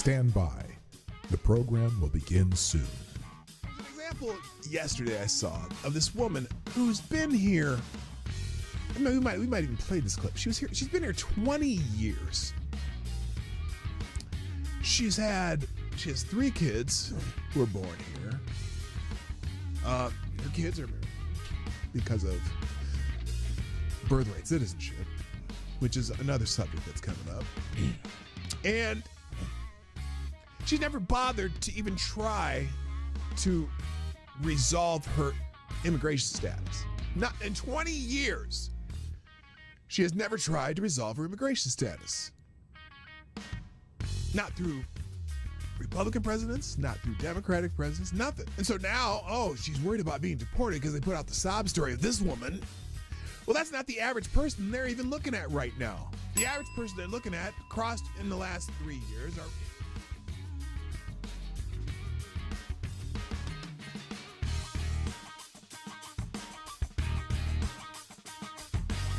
Stand by. The program will begin soon. An example yesterday I saw of this woman who's been here. We might even play this clip. She's been here 20 years. She has 3 kids who were born here. Her kids are because of birthright citizenship, which is another subject that's coming up. And she's never bothered to even try to resolve her immigration status. Not in 20 years. She has never tried to resolve her immigration status. Not through Republican presidents, not through Democratic presidents, nothing. And so now, she's worried about being deported because they put out the sob story of this woman. Well, that's not the average person they're even looking at right now. The average person they're looking at crossed in the last 3 years are...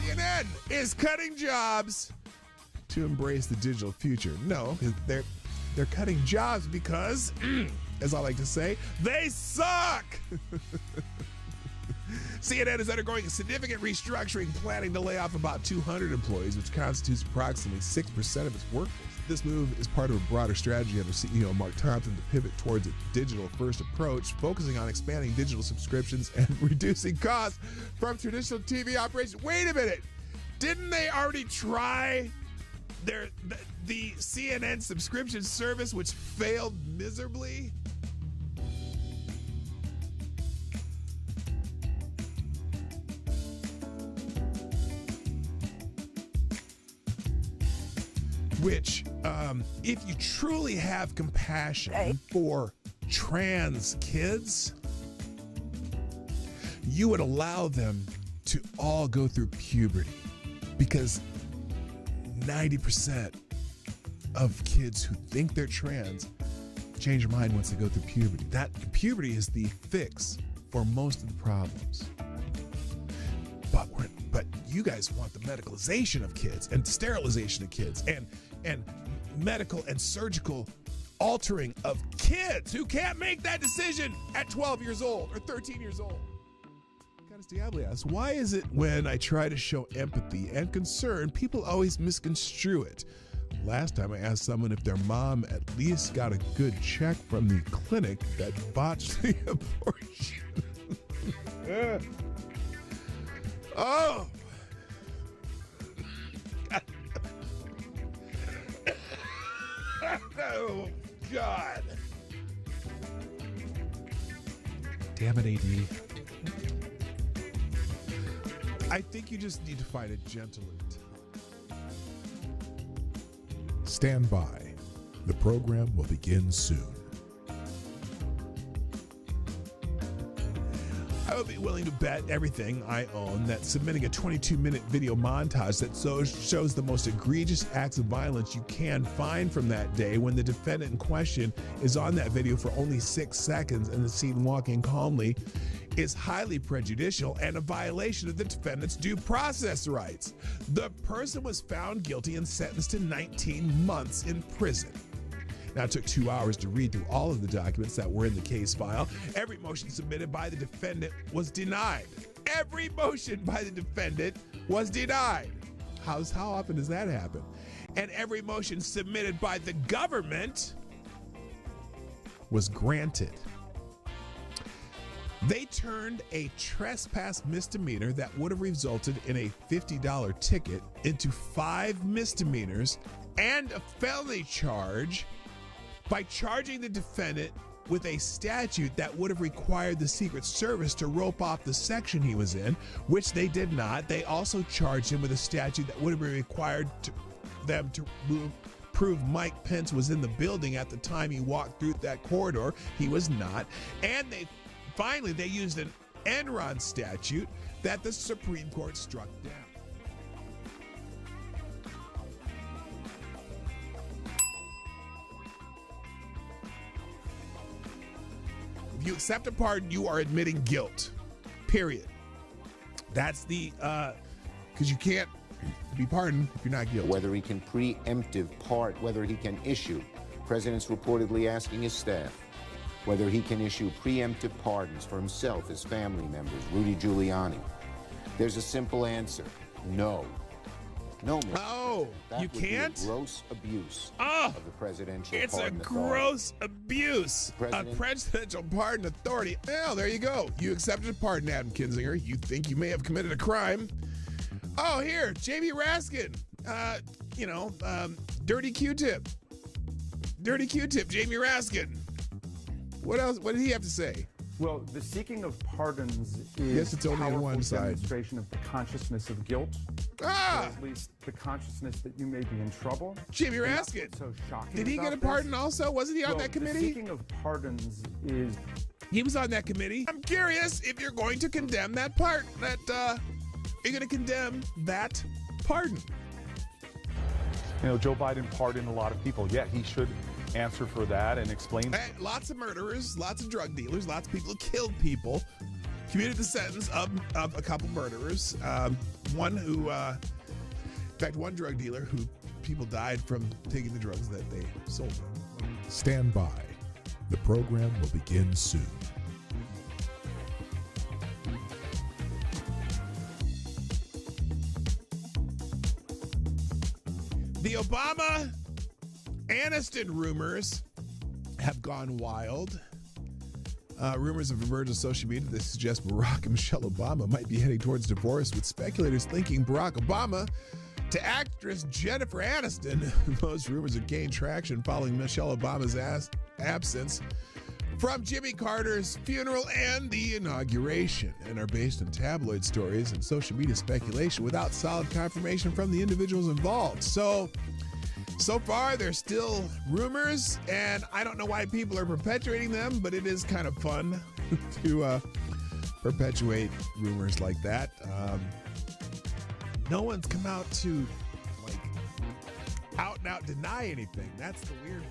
CNN is cutting jobs to embrace the digital future. No, they're cutting jobs because, as I like to say, they suck. CNN is undergoing a significant restructuring, planning to lay off about 200 employees, which constitutes approximately 6% of its workforce. This move is part of a broader strategy under CEO Mark Thompson to pivot towards a digital-first approach, focusing on expanding digital subscriptions and reducing costs from traditional TV operations. Wait a minute. Didn't they already try the CNN subscription service, which failed miserably? Which, if you truly have compassion for trans kids, you would allow them to all go through puberty, because 90% of kids who think they're trans change their mind once they go through puberty. That puberty is the fix for most of the problems. But you guys want the medicalization of kids and sterilization of kids and medical and surgical altering of kids who can't make that decision at 12 years old or 13 years old. Diablo asks, why is it when I try to show empathy and concern, people always misconstrue it? Last time I asked someone if their mom at least got a good check from the clinic that botched the abortion. Oh. Oh, God. Damn it, AD. I think you just need to find a gentler tone. Stand by. The program will begin soon. I would be willing to bet everything I own that submitting a 22-minute video montage that shows the most egregious acts of violence you can find from that day, when the defendant in question is on that video for only 6 seconds and the scene walking calmly, is highly prejudicial and a violation of the defendant's due process rights. The person was found guilty and sentenced to 19 months in prison. Now, it took 2 hours to read through all of the documents that were in the case file. Every motion submitted by the defendant was denied. Every motion by the defendant was denied. How often does that happen? And every motion submitted by the government was granted. They turned a trespass misdemeanor that would have resulted in a $50 ticket into 5 misdemeanors and a felony charge by charging the defendant with a statute that would have required the Secret Service to rope off the section he was in, which they did not. They also charged him with a statute that would have required them to prove Mike Pence was in the building at the time he walked through that corridor. He was not. And they used an Enron statute that the Supreme Court struck down. If you accept a pardon, you are admitting guilt. Period. That's the, because you can't be pardoned if you're not guilty. Whether he can preemptive part, whether he can issue President's reportedly asking his staff whether he can issue preemptive pardons for himself, his family members, Rudy Giuliani. There's a simple answer: no. No, Mr. Oh, that you would be a can't? gross abuse Oh, of the presidential it's a pardon authority. gross abuse President- of presidential pardon authority. Well, there you go. You accepted a pardon, Adam Kinzinger. You think you may have committed a crime. Oh, here, J.B. Raskin. Dirty Q-tip. Dirty Q-tip, Jamie Raskin. What else? What did he have to say? Well, the seeking of pardons is Yes, it's only on powerful one side. demonstration of the consciousness of guilt, or at least the consciousness that you may be in trouble. Jamie And that's Raskin. what's so shocking Did he get about a pardon this. also? Wasn't he on Well, that the committee? seeking of pardons is He was on that committee. I'm curious if you're going to condemn that part. You're going to condemn that pardon. Joe Biden pardoned a lot of people. Yeah, he should answer for that and explain. Lots of murderers, lots of drug dealers, lots of people who killed people, commuted the sentence of a couple murderers. One drug dealer who people died from taking the drugs that they sold them. Stand by. The program will begin soon. The Obama-Aniston rumors have gone wild. Rumors have emerged on social media that suggest Barack and Michelle Obama might be heading towards divorce, with speculators linking Barack Obama to actress Jennifer Aniston. Those rumors have gained traction following Michelle Obama's absence from Jimmy Carter's funeral and the inauguration, and are based on tabloid stories and social media speculation without solid confirmation from the individuals involved. So far, they're still rumors, and I don't know why people are perpetuating them, but it is kind of fun to perpetuate rumors like that. No one's come out to out and out deny anything. That's the weird.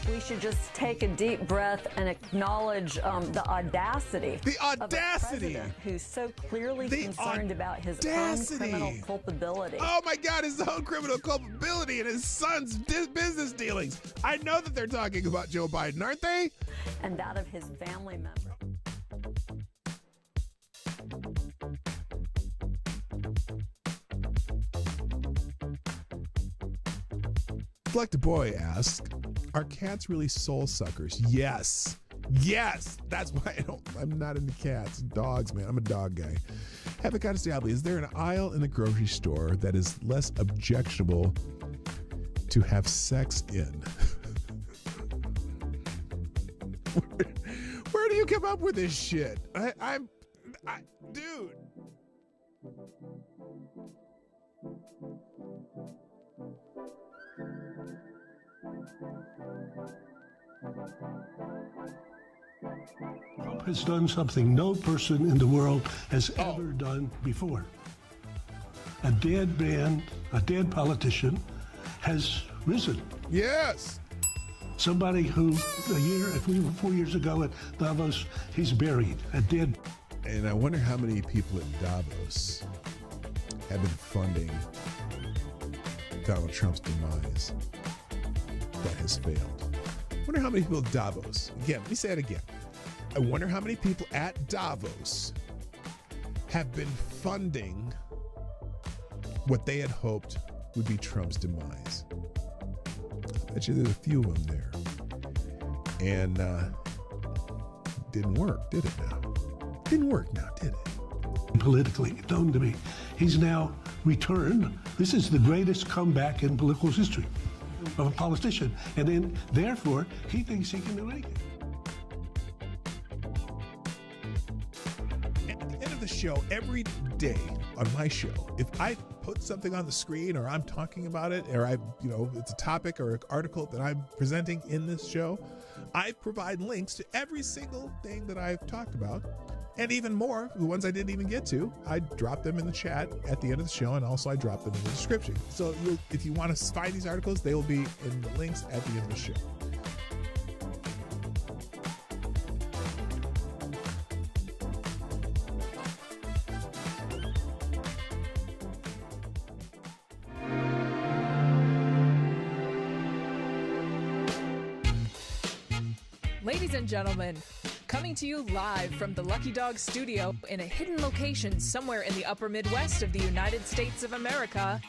We should just take a deep breath and acknowledge the audacity. The Of a audacity. president who's so clearly The concerned about his audacity. own criminal culpability. Oh my God, his own criminal culpability and his son's business dealings. I know that they're talking about Joe Biden, aren't they? And that of his family member. Select a Boy asks, are cats really soul suckers? Yes. Yes. That's why I'm not into cats. Dogs, man. I'm a dog guy. Have a kind of Stably. Is there an aisle in the grocery store that is less objectionable to have sex in? Where do you come up with this shit? Dude. Trump has done something no person in the world has ever done before. A dead man, a dead politician has risen. Yes. Somebody who if we were 4 years ago at Davos, he's buried, a dead. And I wonder how many people at Davos have been funding Donald Trump's demise that has failed. I wonder how many people at Davos, again, let me say it again. I wonder how many people at Davos have been funding what they had hoped would be Trump's demise. I bet you there's a few of them there. And didn't work, did it now? Didn't work now, did it? Politically known to me. He's now returned. This is the greatest comeback in political history of a politician. And then, therefore, he thinks he can do anything. At the end of the show, every day on my show, if I put something on the screen or I'm talking about it, or it's a topic or an article that I'm presenting in this show, I provide links to every single thing that I've talked about. And even more, the ones I didn't even get to, I drop them in the chat at the end of the show, and also I drop them in the description. So if you want to find these articles, they will be in the links at the end of the show. Ladies and gentlemen, coming to you live from the Lucky Dog studio in a hidden location somewhere in the upper Midwest of the United States of America,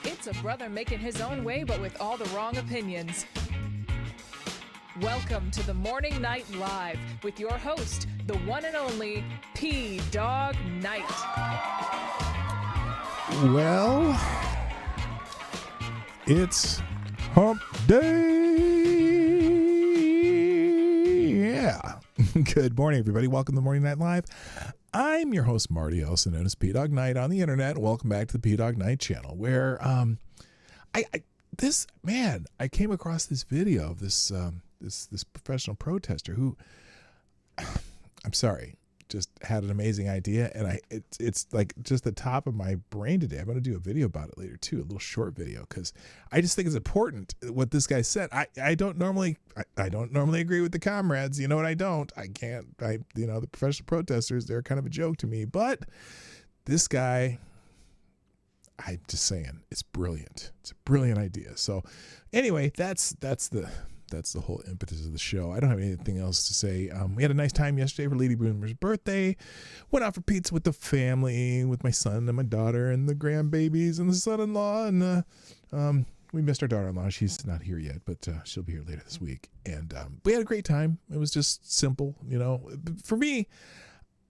it's a brother making his own way but with all the wrong opinions. Welcome to the Morning Night Live with your host, the one and only Dawg Knight. Well, it's hump day. Yeah. Good morning, everybody. Welcome to Morning Night Live. I'm your host, Marty, also known as Dawg Knight on the internet. Welcome back to the Dawg Knight Channel, where I came across this video of this professional protester who, I'm sorry, just had an amazing idea, and it's like just the top of my brain today. I'm going to do a video about it later too, a little short video, because I just think it's important what this guy said. I don't normally agree with the comrades. You know what? The professional protesters, they're kind of a joke to me, but this guy, I'm just saying, it's brilliant. It's a brilliant idea. So anyway, that's the whole impetus of the show. I don't have anything else to say. We had a nice time yesterday for Lady Boomer's birthday. Went out for pizza with the family, with my son and my daughter and the grandbabies and the son-in-law. And we missed our daughter-in-law. She's not here yet, but she'll be here later this week. And we had a great time. It was just simple, For me,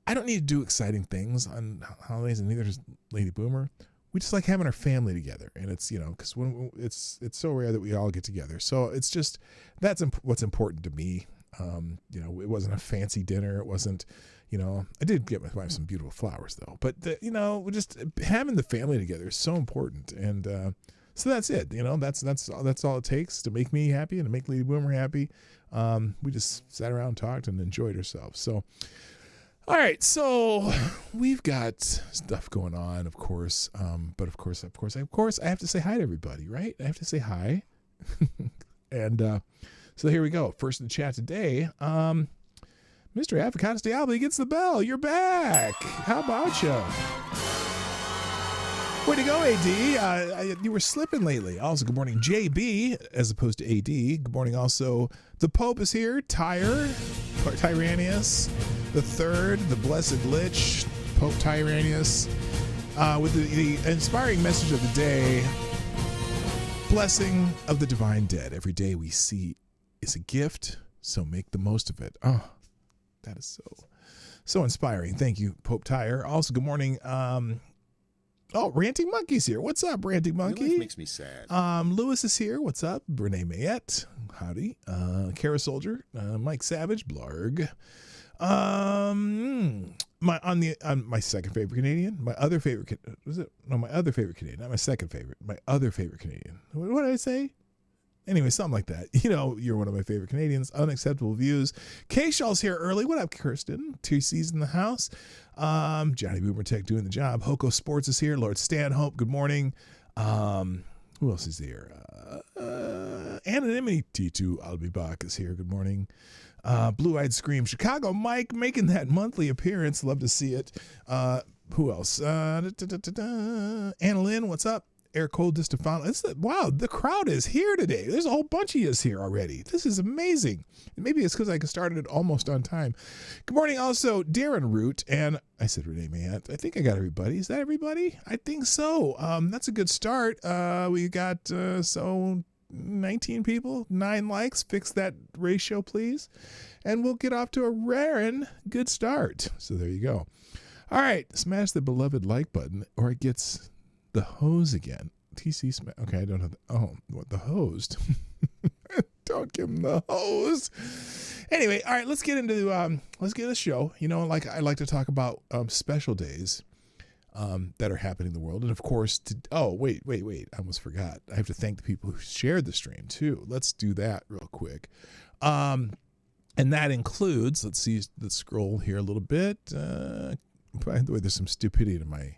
I don't need to do exciting things on holidays, and neither does Lady Boomer. We just like having our family together, and it's, because when it's so rare that we all get together. So it's just, that's what's important to me. It wasn't a fancy dinner. It wasn't, I did get my wife some beautiful flowers though, but just having the family together is so important. And, so that's it. That's all it takes to make me happy and to make Lady Boomer happy. We just sat around, talked, and enjoyed ourselves. So, all right, so we've got stuff going on, of course, but of course, I have to say hi to everybody, right? I have to say hi, and so here we go. First in the chat today, Mr. Avocados Diablo gets the bell. You're back. How about you? Way to go, AD. You were slipping lately. Also, good morning, JB, as opposed to AD. Good morning, also. The Pope is here. Tyrannus the Third, the Blessed Lich, Pope Tyrannus, with the inspiring message of the day, blessing of the divine dead. Every day we see is a gift, so make the most of it. Oh, that is so inspiring. Thank you, Pope Tyre. Also, good morning. Ranting Monkey's here. What's up, Ranting Monkey? Your life makes me sad. Lewis is here. What's up? Renee Mayette. Howdy. Kara Soldier. Mike Savage. Blarg. My second favorite Canadian. My other favorite. My other favorite Canadian. Not my second favorite. My other favorite Canadian. What did I say? Anyway, something like that. You're one of my favorite Canadians. Unacceptable Views. K-Shaw's here early. What up, Kirsten? TC's in the house. Johnny Boomer Tech doing the job. Hoko Sports is here. Lord Stanhope, good morning. Who else is here? Anonymity T2 Albibach is here. Good morning. Blue-Eyed Scream. Chicago Mike making that monthly appearance. Love to see it. Who else? Anna Lynn, what's up? Air Cold Distafano. Wow, the crowd is here today. There's a whole bunch of us here already. This is amazing. Maybe it's because I started it almost on time. Good morning also, Darren Root, and I said Renee Mayette. I think I got everybody. Is that everybody? I think so. That's a good start. We got 19 people, 9 likes. Fix that ratio, please. And we'll get off to a raring good start. So there you go. All right, smash the beloved like button or it gets the hose again. TC okay, I don't have the hosed. Don't give him the hose. Anyway, all right, let's get into the show. Like I like to talk about special days that are happening in the world. And of course, wait. I almost forgot. I have to thank the people who shared the stream too. Let's do that real quick. And that includes, let's scroll here a little bit. By the way, there's some stupidity in my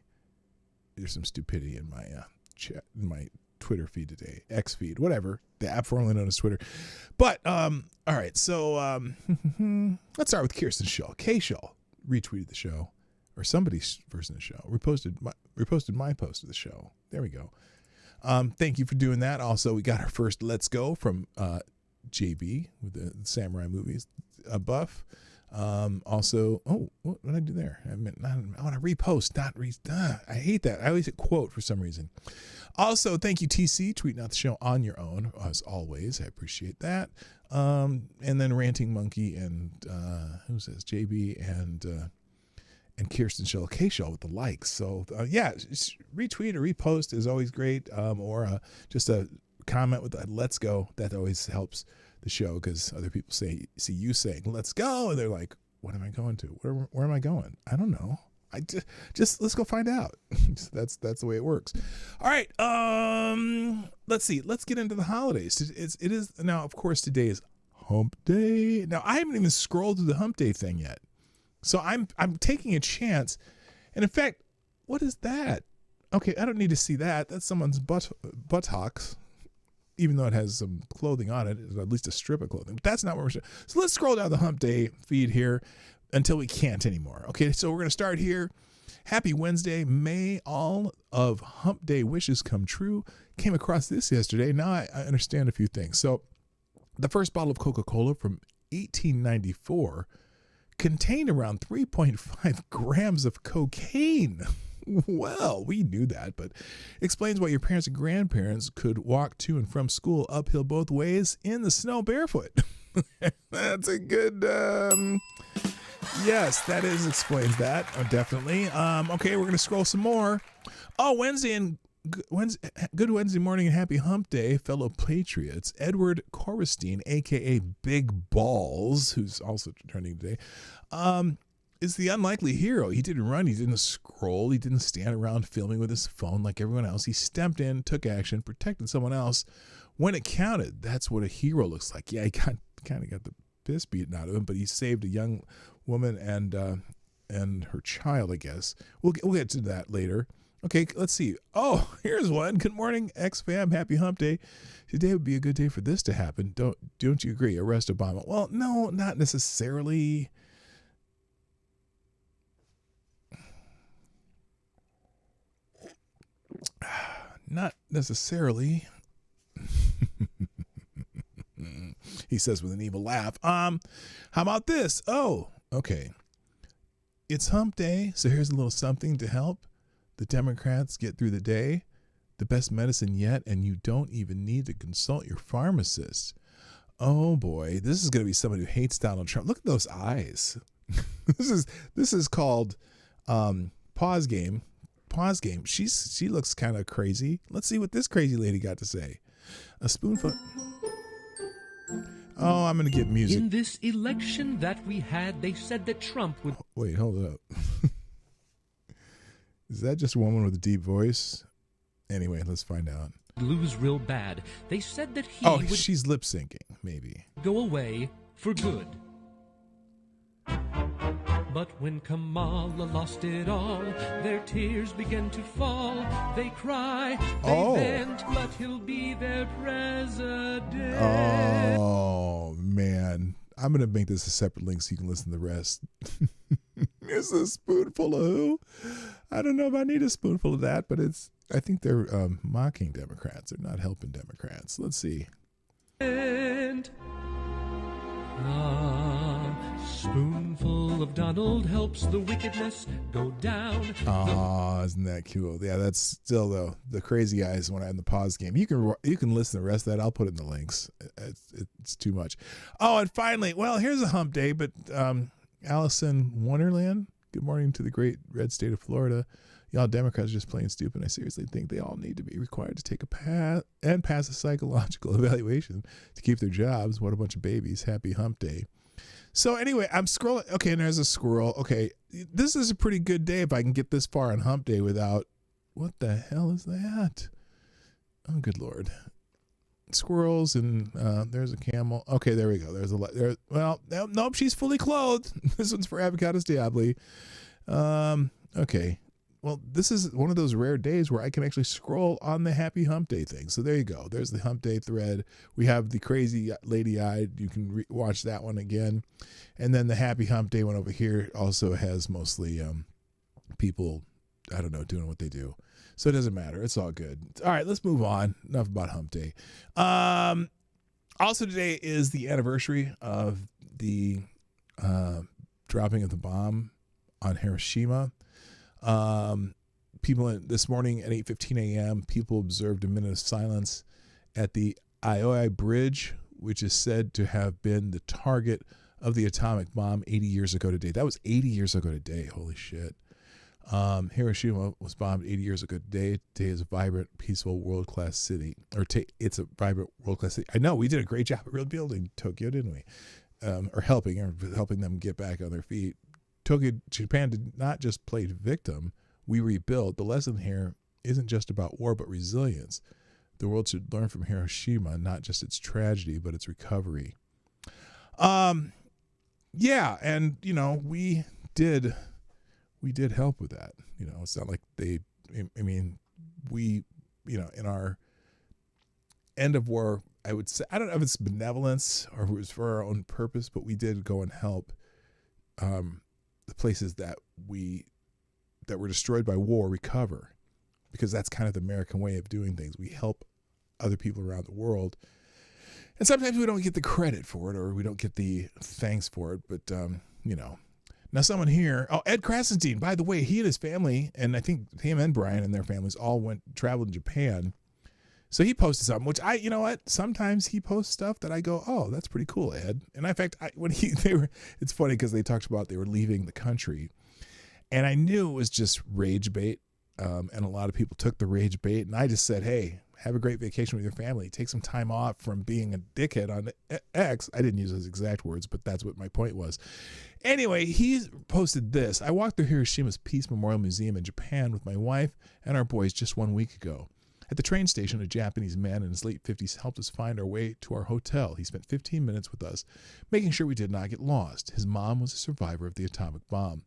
chat, in my Twitter feed today, X feed, whatever, the app formerly known as Twitter. But all right, so let's start with Kirsten Shull. K Shull retweeted the show, or somebody's version of the show. Reposted my post of the show. There we go. Thank you for doing that. Also, we got our first Let's Go from JB with the samurai movies. Buff. Also, what did I do there? I want to repost, not I hate that. I always hit quote for some reason. Also, thank you, TC, tweeting out the show on your own, as always. I appreciate that. And then Ranting Monkey and who says JB and Kirsten Shell K-Shell with the likes. So yeah, retweet or repost is always great. Or just a comment with a let's go. That always helps the show, because other people see you saying let's go and they're like, what am I going to? Where am I going? I don't know. I just let's go find out. That's the way it works. All right. Let's see. Let's get into the holidays. It is now, of course, today is Hump Day. Now I haven't even scrolled to the Hump Day thing yet, so I'm taking a chance. And in fact, what is that? Okay, I don't need to see that. That's someone's buttocks. Even though it has some clothing on it, at least a strip of clothing. But that's not what we're saying. So let's scroll down the Hump Day feed here until we can't anymore. Okay, so we're going to start here. Happy Wednesday. May all of Hump Day wishes come true. Came across this yesterday. Now I understand a few things. So the first bottle of Coca-Cola from 1894 contained around 3.5 grams of cocaine. Well, we knew that, but explains why your parents and grandparents could walk to and from school uphill both ways in the snow barefoot. That's a good, yes, that explains that, definitely. Okay, we're going to scroll some more. Oh, good Wednesday morning and happy Hump Day, fellow patriots. Edward Corvestein, a.k.a. Big Balls, who's also trending today, is the unlikely hero. He didn't run, he didn't scroll, he didn't stand around filming with his phone like everyone else. He stepped in, took action, protected someone else when it counted. That's what a hero looks like. Yeah, he kind of got the piss beaten out of him, but he saved a young woman and her child, I guess. We'll get to that later. Okay, let's see. Oh, here's one. Good morning, X-Fam. Happy Hump Day. Today would be a good day for this to happen. Don't you agree? Arrest Obama. Well, no, not necessarily. Not necessarily. He says with an evil laugh. How about this? Oh, okay. It's Hump Day, so here's a little something to help the Democrats get through the day. The best medicine yet, and you don't even need to consult your pharmacist. Oh boy, this is going to be someone who hates Donald Trump. Look at those eyes. This is called Pause Game. Pause Game. She looks kind of crazy. Let's see what this crazy lady got to say. A spoonful. Oh, I'm going to get music. In this election that we had, they said that Trump would... Wait, hold up. Is that just a woman with a deep voice? Anyway, let's find out. Lose real bad. They said that he would... she's lip syncing, maybe. Go away for good. But when Kamala lost it all, their tears began to fall. They cry, they vent, but he'll be their president. Oh, man. I'm going to make this a separate link so you can listen to the rest. It's a spoonful of who? I don't know if I need a spoonful of that, but I think they're mocking Democrats. They're not helping Democrats. Let's see. And spoonful of Donald helps the wickedness go down. Oh, isn't that cute? Yeah, that's still though the crazy eyes when I'm in the pause game. You can listen to the rest of that. I'll put it in the links. It's too much. Oh, and finally, well, here's a Hump Day, but Allison Wonderland. Good morning to the great red state of Florida. Y'all Democrats are just plain stupid. I seriously think they all need to be required to take a pass a psychological evaluation to keep their jobs. What a bunch of babies. Happy Hump Day. So anyway, I'm scrolling. Okay, and there's a squirrel. Okay, this is a pretty good day if I can get this far on Hump Day without... What the hell is that? Oh, good Lord. Squirrels, and there's a camel. Okay, there we go. There's a... nope, she's fully clothed. This one's for Avocados Diabli. Okay. Well, this is one of those rare days where I can actually scroll on the Happy Hump Day thing. So there you go. There's the Hump Day thread. We have the crazy lady-eyed. You can watch that one again. And then the Happy Hump Day one over here also has mostly people, I don't know, doing what they do. So it doesn't matter. It's all good. All right, let's move on. Enough about Hump Day. Also today is the anniversary of the dropping of the bomb on Hiroshima. This morning at 8:15 a.m., people observed a minute of silence at the Aoi Bridge, which is said to have been the target of the atomic bomb 80 years ago today. That was 80 years ago today. Holy shit. Hiroshima was bombed 80 years ago today. Today is a vibrant, peaceful, world-class city. It's a vibrant, world-class city. I know, we did a great job at rebuilding Tokyo, didn't we? Or helping them get back on their feet. Japan did not just play victim. We rebuilt. The lesson here isn't just about war, but resilience. The world should learn from Hiroshima, not just its tragedy, but its recovery. Yeah, and we did help with that. It's not like we in our end of war, I would say, I don't know if it's benevolence or if it was for our own purpose, but we did go and help the places that were destroyed by war recover, because that's kind of the American way of doing things. We help other people around the world, and sometimes we don't get the credit for it, or we don't get the thanks for it, but Now someone here, Ed Krasenstein, by the way, he and his family, and I think him and Brian and their families all traveled to Japan. So he posted something, which sometimes he posts stuff that I go, oh, that's pretty cool, Ed. And in fact, it's funny because they talked about they were leaving the country, and I knew it was just rage bait. And a lot of people took the rage bait, and I just said, hey, have a great vacation with your family. Take some time off from being a dickhead on X. I didn't use those exact words, but that's what my point was. Anyway, he posted this. I walked through Hiroshima's Peace Memorial Museum in Japan with my wife and our boys just 1 week ago. At the train station, a Japanese man in his late 50s helped us find our way to our hotel. He spent 15 minutes with us, making sure we did not get lost. His mom was a survivor of the atomic bomb.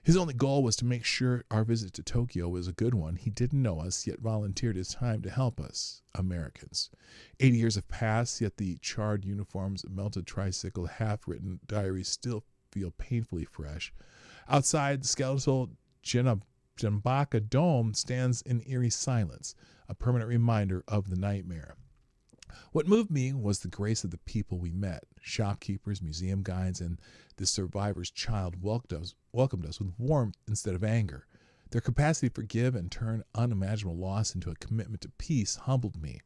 His only goal was to make sure our visit to Tokyo was a good one. He didn't know us, yet volunteered his time to help us, Americans. 80 years have passed, yet the charred uniforms, melted tricycle, half-written diaries still feel painfully fresh. Outside, the skeletal Jinbaka Dome stands in eerie silence, a permanent reminder of the nightmare. What moved me was the grace of the people we met. Shopkeepers, museum guides, and the survivor's child welcomed us with warmth instead of anger. Their capacity to forgive and turn unimaginable loss into a commitment to peace humbled me.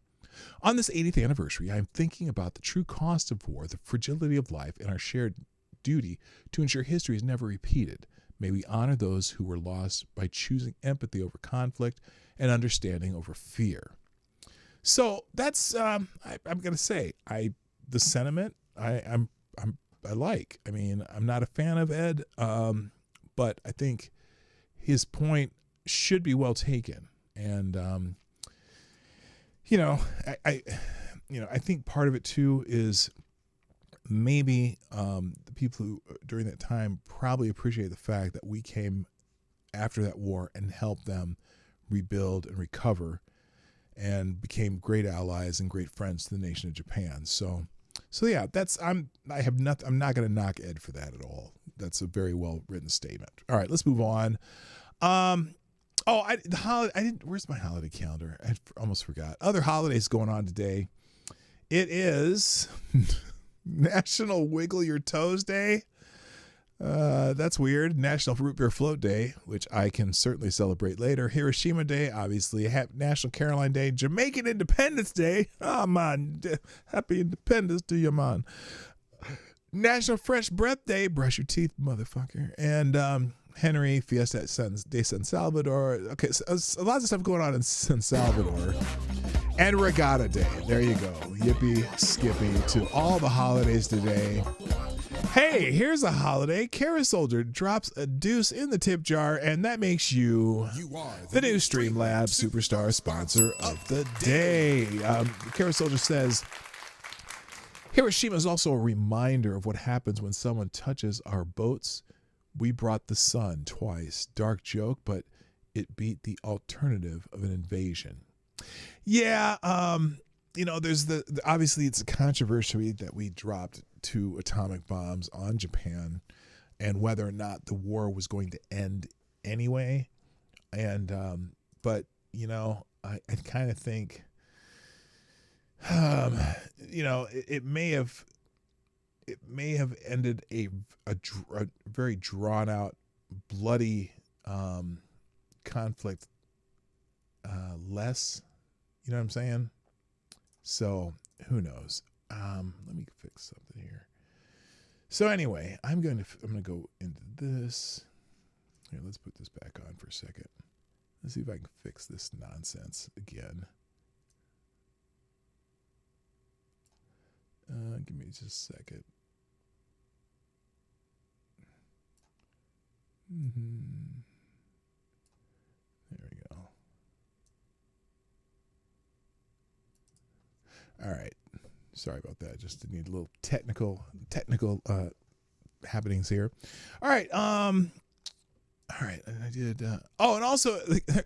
On this 80th anniversary, I am thinking about the true cost of war, the fragility of life, and our shared duty to ensure history is never repeated. May we honor those who were lost by choosing empathy over conflict and understanding over fear. So that's I'm gonna say the sentiment I like. I mean, I'm not a fan of Ed, but I think his point should be well taken. And I think part of it too is maybe the people who during that time probably appreciate the fact that we came after that war and helped them rebuild and recover, and became great allies and great friends to the nation of Japan. So yeah, I'm not going to knock Ed for that at all. That's a very well written statement. All right, let's move on. Where's my holiday calendar? I almost forgot. Other holidays going on today. It is National Wiggle Your Toes Day. That's weird. National Root Beer Float Day, which I can certainly celebrate later. Hiroshima Day, obviously. National Caroline Day. Jamaican Independence Day. Oh, man. Happy Independence to you, man. National Fresh Breath Day. Brush your teeth, motherfucker. And Henry Fiesta de San Salvador. Okay, so lots of stuff going on in San Salvador. And Regatta Day. There you go. Yippee, skippy to all the holidays today. Hey, here's a holiday. Kara Soldier drops a deuce in the tip jar, and that makes you the new Streamlabs Superstar sponsor of the day. Kara Soldier says, Hiroshima is also a reminder of what happens when someone touches our boats. We brought the sun twice. Dark joke, but it beat the alternative of an invasion. Yeah, there's obviously it's a controversy that we dropped 2 atomic bombs on Japan, and whether or not the war was going to end anyway. And but I kind of think you know, it may have ended a very drawn out, bloody conflict less. You know what I'm saying? So who knows? Let me fix something here. So anyway, I'm gonna go into this. Here, let's put this back on for a second. Let's see if I can fix this nonsense again. Give me just a second. There we go. All right. Sorry about that. Just need a little technical happenings here. All right. All right, and I did. And also,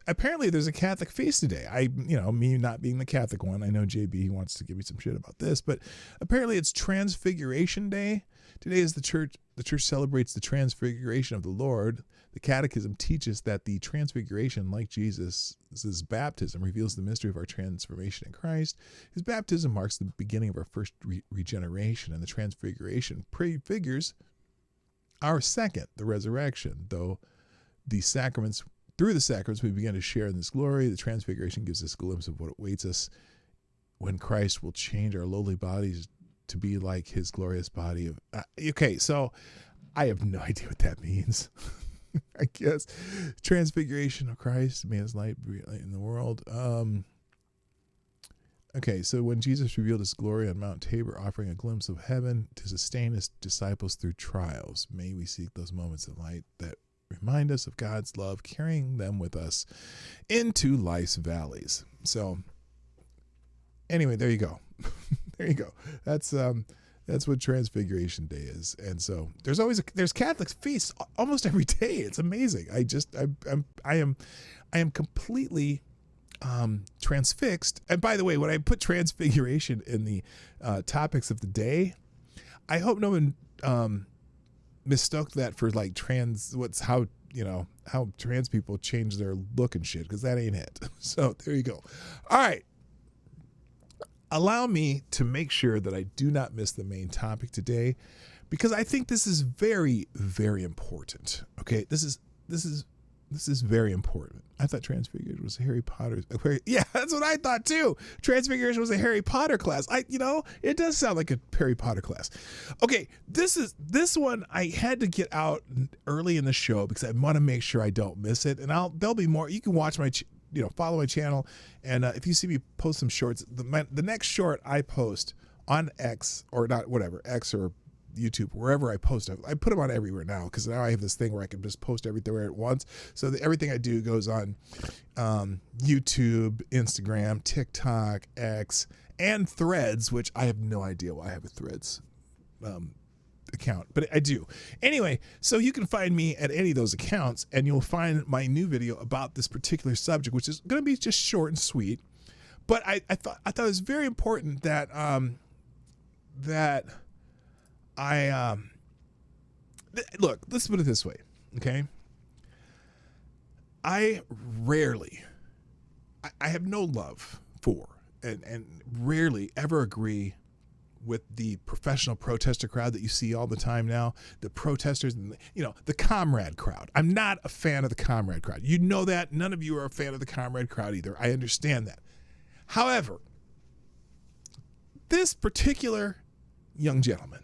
apparently, there's a Catholic feast today. Me not being the Catholic one, I know JB wants to give me some shit about this, but apparently, it's Transfiguration Day. Today is the church celebrates the Transfiguration of the Lord. The Catechism teaches that the Transfiguration, like Jesus' baptism, reveals the mystery of our transformation in Christ. His baptism marks the beginning of our first regeneration, and the Transfiguration prefigures our second, the resurrection, though. Through the sacraments, we begin to share in this glory. The Transfiguration gives us a glimpse of what awaits us when Christ will change our lowly bodies to be like his glorious body. Okay, so I have no idea what that means. I guess Transfiguration of Christ, man's light in the world. Okay, so when Jesus revealed his glory on Mount Tabor, offering a glimpse of heaven to sustain his disciples through trials, may we seek those moments of light that remind us of God's love, carrying them with us into life's valleys. So anyway, there you go. There you go. That's what Transfiguration Day is. And so there's Catholic feasts almost every day. It's amazing. I am completely transfixed. And by the way, when I put Transfiguration in the topics of the day, I hope no one mistook that for like how trans people change their look and shit, because that ain't it. So there you go. All right. Allow me to make sure that I do not miss the main topic today, because I think this is very, very important. Okay, this is very important. I thought Transfiguration was Harry Potter's. Yeah, that's what I thought too. Transfiguration was a Harry Potter class. It does sound like a Harry Potter class. Okay, this one I had to get out early in the show because I want to make sure I don't miss it. And there'll be more. You can watch my, follow my channel, and if you see me post some shorts, the next short I post on X or not, whatever, X or YouTube, wherever I post, I put them on everywhere now, because now I have this thing where I can just post everything at once. So everything I do goes on YouTube, Instagram, TikTok, X, and Threads, which I have no idea why I have a Threads account, but I do. Anyway, so you can find me at any of those accounts, and you'll find my new video about this particular subject, which is going to be just short and sweet. But I thought it was very important that look, let's put it this way, okay? I have no love for and rarely ever agree with the professional protester crowd that you see all the time now, the protesters and the comrade crowd. I'm not a fan of the comrade crowd. You know that. None of you are a fan of the comrade crowd either. I understand that. However, this particular young gentleman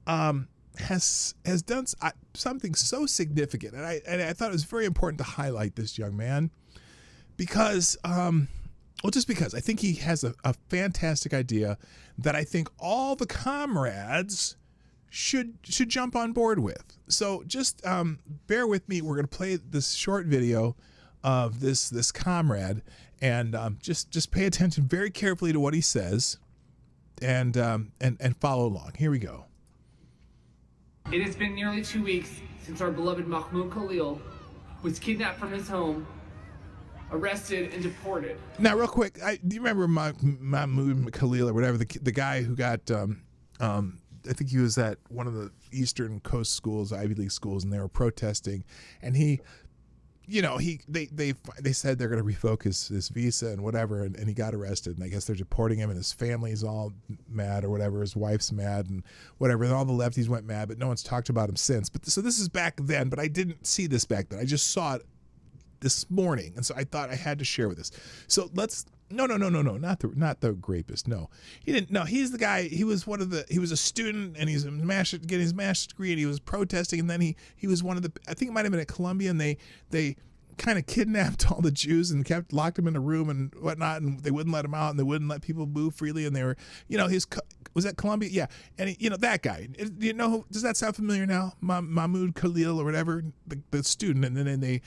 has done something so significant, and I thought it was very important to highlight this young man because, just because I think he has a fantastic idea that I think all the comrades should jump on board with. So just bear with me. We're going to play this short video of this comrade, and just pay attention very carefully to what he says, and follow along. Here we go. It has been nearly 2 weeks since our beloved Mahmoud Khalil was kidnapped from his home, arrested, and deported. Now, real quick, do you remember Mahmoud Khalil or whatever, the guy who got, I think he was at one of the Eastern Coast schools, Ivy League schools, and they were protesting, and he you know, they said they're going to revoke his visa and whatever, and he got arrested, and I guess they're deporting him, and his family's all mad or whatever. His wife's mad and whatever, and all the lefties went mad, but no one's talked about him since. But so this is back then, but I didn't see this back then. I just saw it this morning, and so I thought I had to share with this. So let's not the rapist. No, he didn't. No, he's the guy. He was a student, and he's getting his master's degree, and he was protesting, and then he was one of the, I think it might have been at Columbia, and they kind of kidnapped all the Jews and locked them in a room and whatnot, and they wouldn't let him out, and they wouldn't let people move freely, and they were, you know, was that Columbia? Yeah, and you know, that guy. You know, does that sound familiar now? Mahmoud Khalil or whatever, the student, and then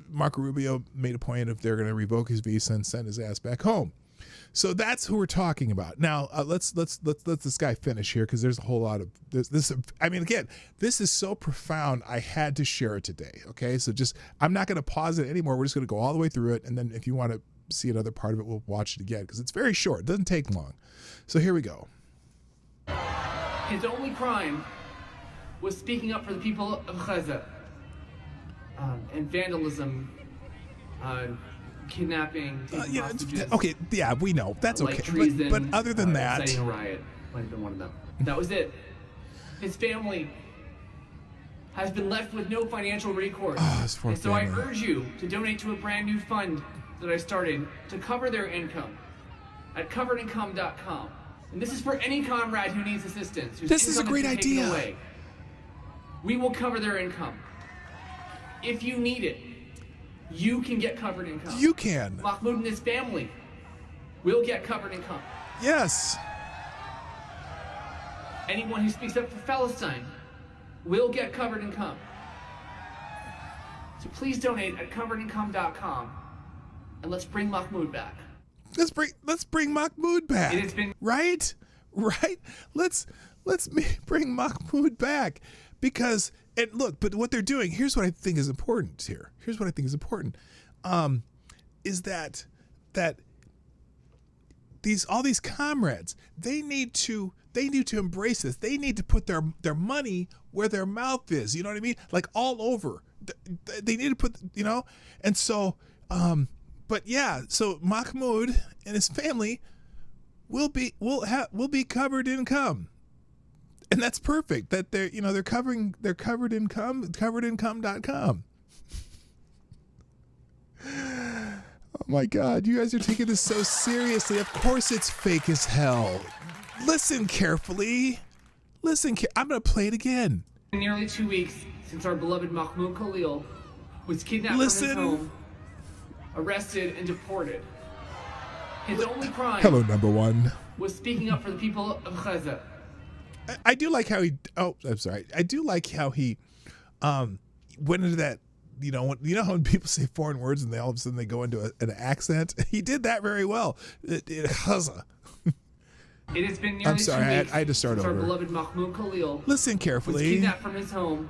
Marco Rubio made a point of they're going to revoke his visa and send his ass back home. So that's who we're talking about. Now let's let this guy finish here, because there's a whole lot of this. I mean, again, this is so profound. I had to share it today. Okay, so I'm not going to pause it anymore. We're just going to go all the way through it, and then if you want to see another part of it, we'll watch it again, because it's very short. It doesn't take long. So here we go. His only crime was speaking up for the people of Gaza. And vandalism, kidnapping, taking hostages. Okay, yeah, we know. That's like okay. Treason, but other than that, inciting a riot might have been one of them. That was it. His family has been left with no financial recourse. And so I urge you to donate to a brand new fund that I started to cover their income at coveredincome.com. And this is for any comrade who needs assistance. This is a great idea. Away. We will cover their income. If you need it, you can get covered income. You can. Mahmoud and his family will get covered income. Yes. Anyone who speaks up for Palestine will get covered income. So please donate at coveredincome.com, and let's bring Mahmoud back. Let's bring Mahmoud back. It has been right. Let's bring Mahmoud back, because. And look, but what they're doing, here's what I think is important here. Here's what I think is important, is that all these comrades, they need to embrace this. They need to put their money where their mouth is. You know what I mean? Like all over. They need to put, you know. And so, but yeah, so Mahmoud and his family will be covered income. And that's perfect. That they're covered income, coveredincome.com. Oh my God, you guys are taking this so seriously. Of course it's fake as hell. Listen carefully. I'm going to play it again. Nearly 2 weeks since our beloved Mahmoud Khalil was kidnapped from his home, arrested, and deported. His only crime Hello, number one. was speaking up for the people of Gaza. I do like how he. Oh, I'm sorry. I do like how he went into that. You know when people say foreign words and they all of a sudden they go into an accent. He did that very well. Gaza. It has been nearly 2 weeks I had to start since over. our beloved Mahmoud Khalil Listen carefully. was kidnapped from his home,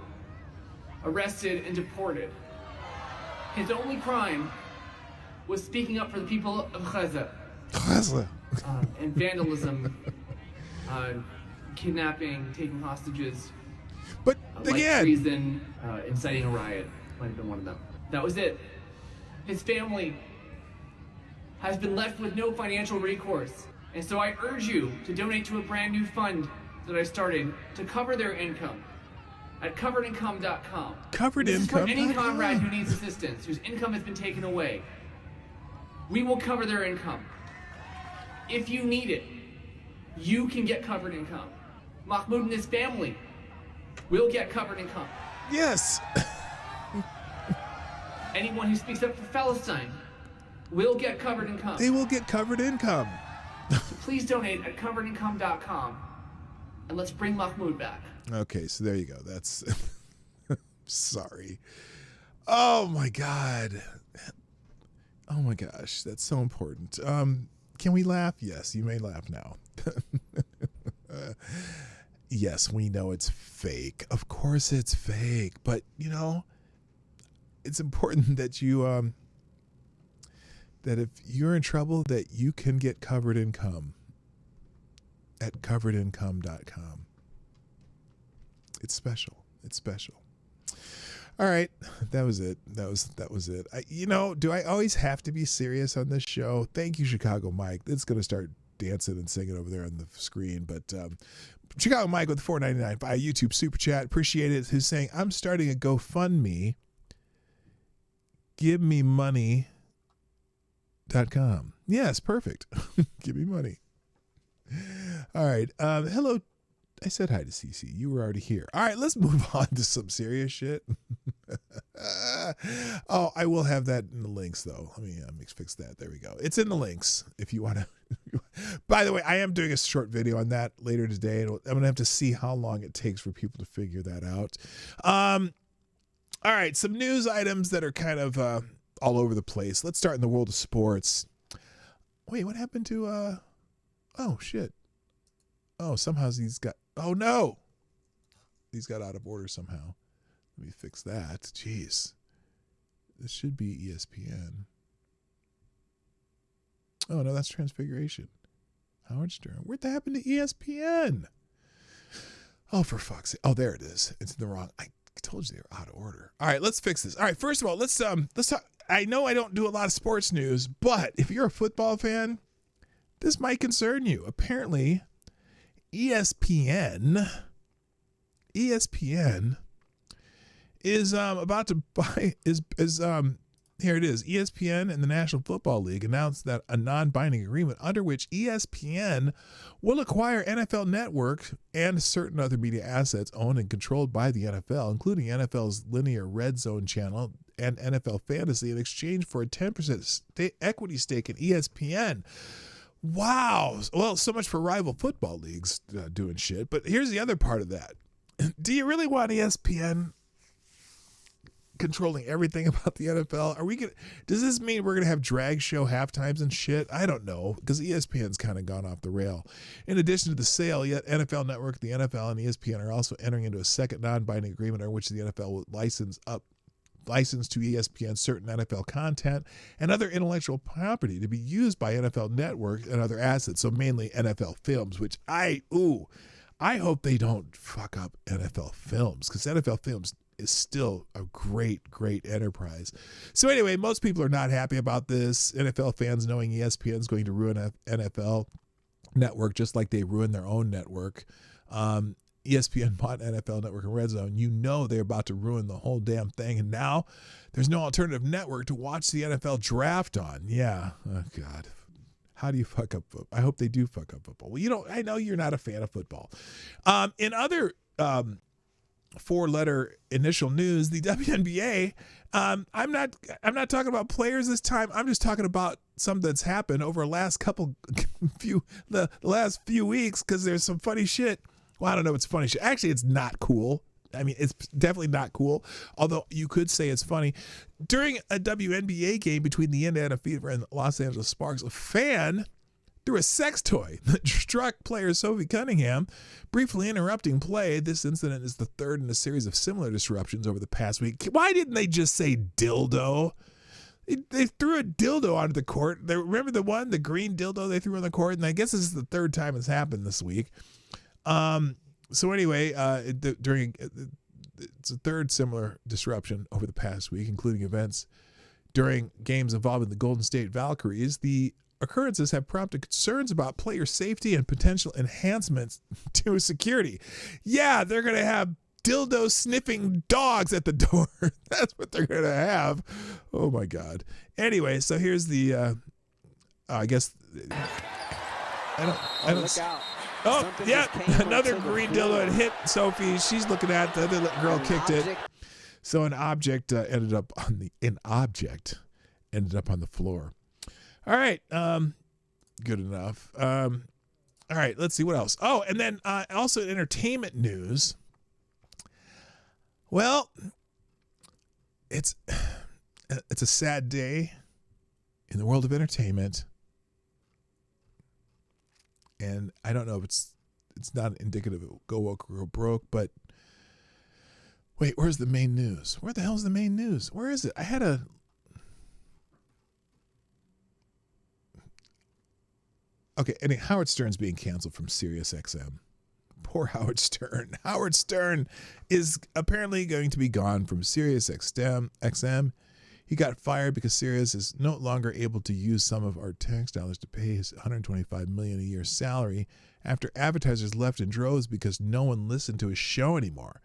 arrested, and deported. His only crime was speaking up for the people of Gaza. Gaza. And vandalism. Kidnapping, taking hostages, but like again, treason, inciting a riot might have been one of them. That was it. His family has been left with no financial recourse, and so I urge you to donate to a brand new fund that I started to cover their income at coveredincome.com. This is for any comrade who needs assistance, whose income has been taken away. We will cover their income. If you need it, you can get covered income. Mahmoud and his family will get covered income. Yes. Anyone who speaks up for Palestine will get covered income. They will get covered income. So please donate at coveredincome.com, and let's bring Mahmoud back. Okay, so there you go. That's sorry. Oh my God. Oh my gosh, that's so important. Can we laugh? Yes, you may laugh now. Yes, we know it's fake. Of course it's fake, but you know, it's important that you that if you're in trouble, that you can get covered income at coveredincome.com. It's special. It's special. All right, that was it. That was it. Do I always have to be serious on this show? Thank you, Chicago Mike. It's going to start dancing and singing over there on the screen. But Chicago Mike with $4.99 by YouTube Super Chat. Appreciate it. Who's saying, I'm starting a GoFundMe. Give me money.com. Yes, perfect. Give me money. All right. Hello. I said hi to CC. You were already here. All right, let's move on to some serious shit. Oh, I will have that in the links, though. Let me fix that. There we go. It's in the links if you want to. By the way, I am doing a short video on that later today. I'm going to have to see how long it takes for people to figure that out. All right, some news items that are kind of all over the place. Let's start in the world of sports. Wait, what happened to... Oh, shit. Oh, somehow these got... Oh, no. These got out of order somehow. Let me fix that. Jeez. This should be ESPN. Oh, no, that's Transfiguration. Howard Stern. Where'd that happen to ESPN? Oh, for fuck's sake. Oh, there it is. It's in the wrong... I told you they were out of order. All right, let's fix this. All right, first of all, let's talk... I know I don't do a lot of sports news, but if you're a football fan, this might concern you. Apparently... ESPN is about to buy here it is. ESPN and the National Football League announced that a non-binding agreement under which ESPN will acquire NFL Network and certain other media assets owned and controlled by the NFL, including NFL's linear Red Zone channel and NFL Fantasy, in exchange for a 10% equity stake in ESPN. Wow. Well, so much for rival football leagues doing shit. But here's the other part of that. Do you really want ESPN controlling everything about the NFL? Does this mean we're going to have drag show halftimes and shit? I don't know, because ESPN's kind of gone off the rail. In addition to the sale, yet NFL Network, the NFL, and ESPN are also entering into a second non-binding agreement under which the NFL will license to ESPN certain NFL content and other intellectual property to be used by NFL Network and other assets, so mainly NFL Films, which I hope they don't fuck up NFL Films, because NFL Films is still a great enterprise. So anyway, most people are not happy about this. NFL fans knowing ESPN is going to ruin NFL Network just like they ruined their own network. ESPN bought NFL Network and Red Zone. You know they're about to ruin the whole damn thing. And now there's no alternative network to watch the NFL draft on. Yeah. Oh, God. How do you fuck up football? I hope they do fuck up football. Well, I know you're not a fan of football. In other four-letter initial news, the WNBA, I'm not talking about players this time. I'm just talking about something that's happened over the last the last few weeks, because there's some funny shit. Well, I don't know if it's funny shit. Actually, it's not cool. I mean, it's definitely not cool, although you could say it's funny. During a WNBA game between the Indiana Fever and the Los Angeles Sparks, a fan threw a sex toy that struck player Sophie Cunningham, briefly interrupting play. This incident is the third in a series of similar disruptions over the past week. Why didn't they just say dildo? They threw a dildo onto the court. Remember the green dildo they threw on the court? And I guess this is the third time it's happened this week. So anyway, it's a third similar disruption over the past week, including events during games involving the Golden State Valkyries. The occurrences have prompted concerns about player safety and potential enhancements to security. Yeah, they're going to have dildo sniffing dogs at the door. That's what they're going to have. Oh my God. Anyway, so here's the, I guess, I don't look out. Oh, Something yeah, another onto the green floor. dildo had hit Sophie. She's looking at the other girl kicked it. So an object ended up on the floor. All right, good enough. All right, let's see what else. Oh, and then also in entertainment news. Well, it's a sad day in the world of entertainment. And I don't know if it's not indicative of go woke or go broke, but wait, where's the main news? Where the hell's the main news? Where is it? I had a... Okay, and Howard Stern's being canceled from Sirius XM. Poor Howard Stern. Howard Stern is apparently going to be gone from Sirius XM. He got fired because Sirius is no longer able to use some of our tax dollars to pay his $125 million a year salary after advertisers left in droves because no one listened to his show anymore.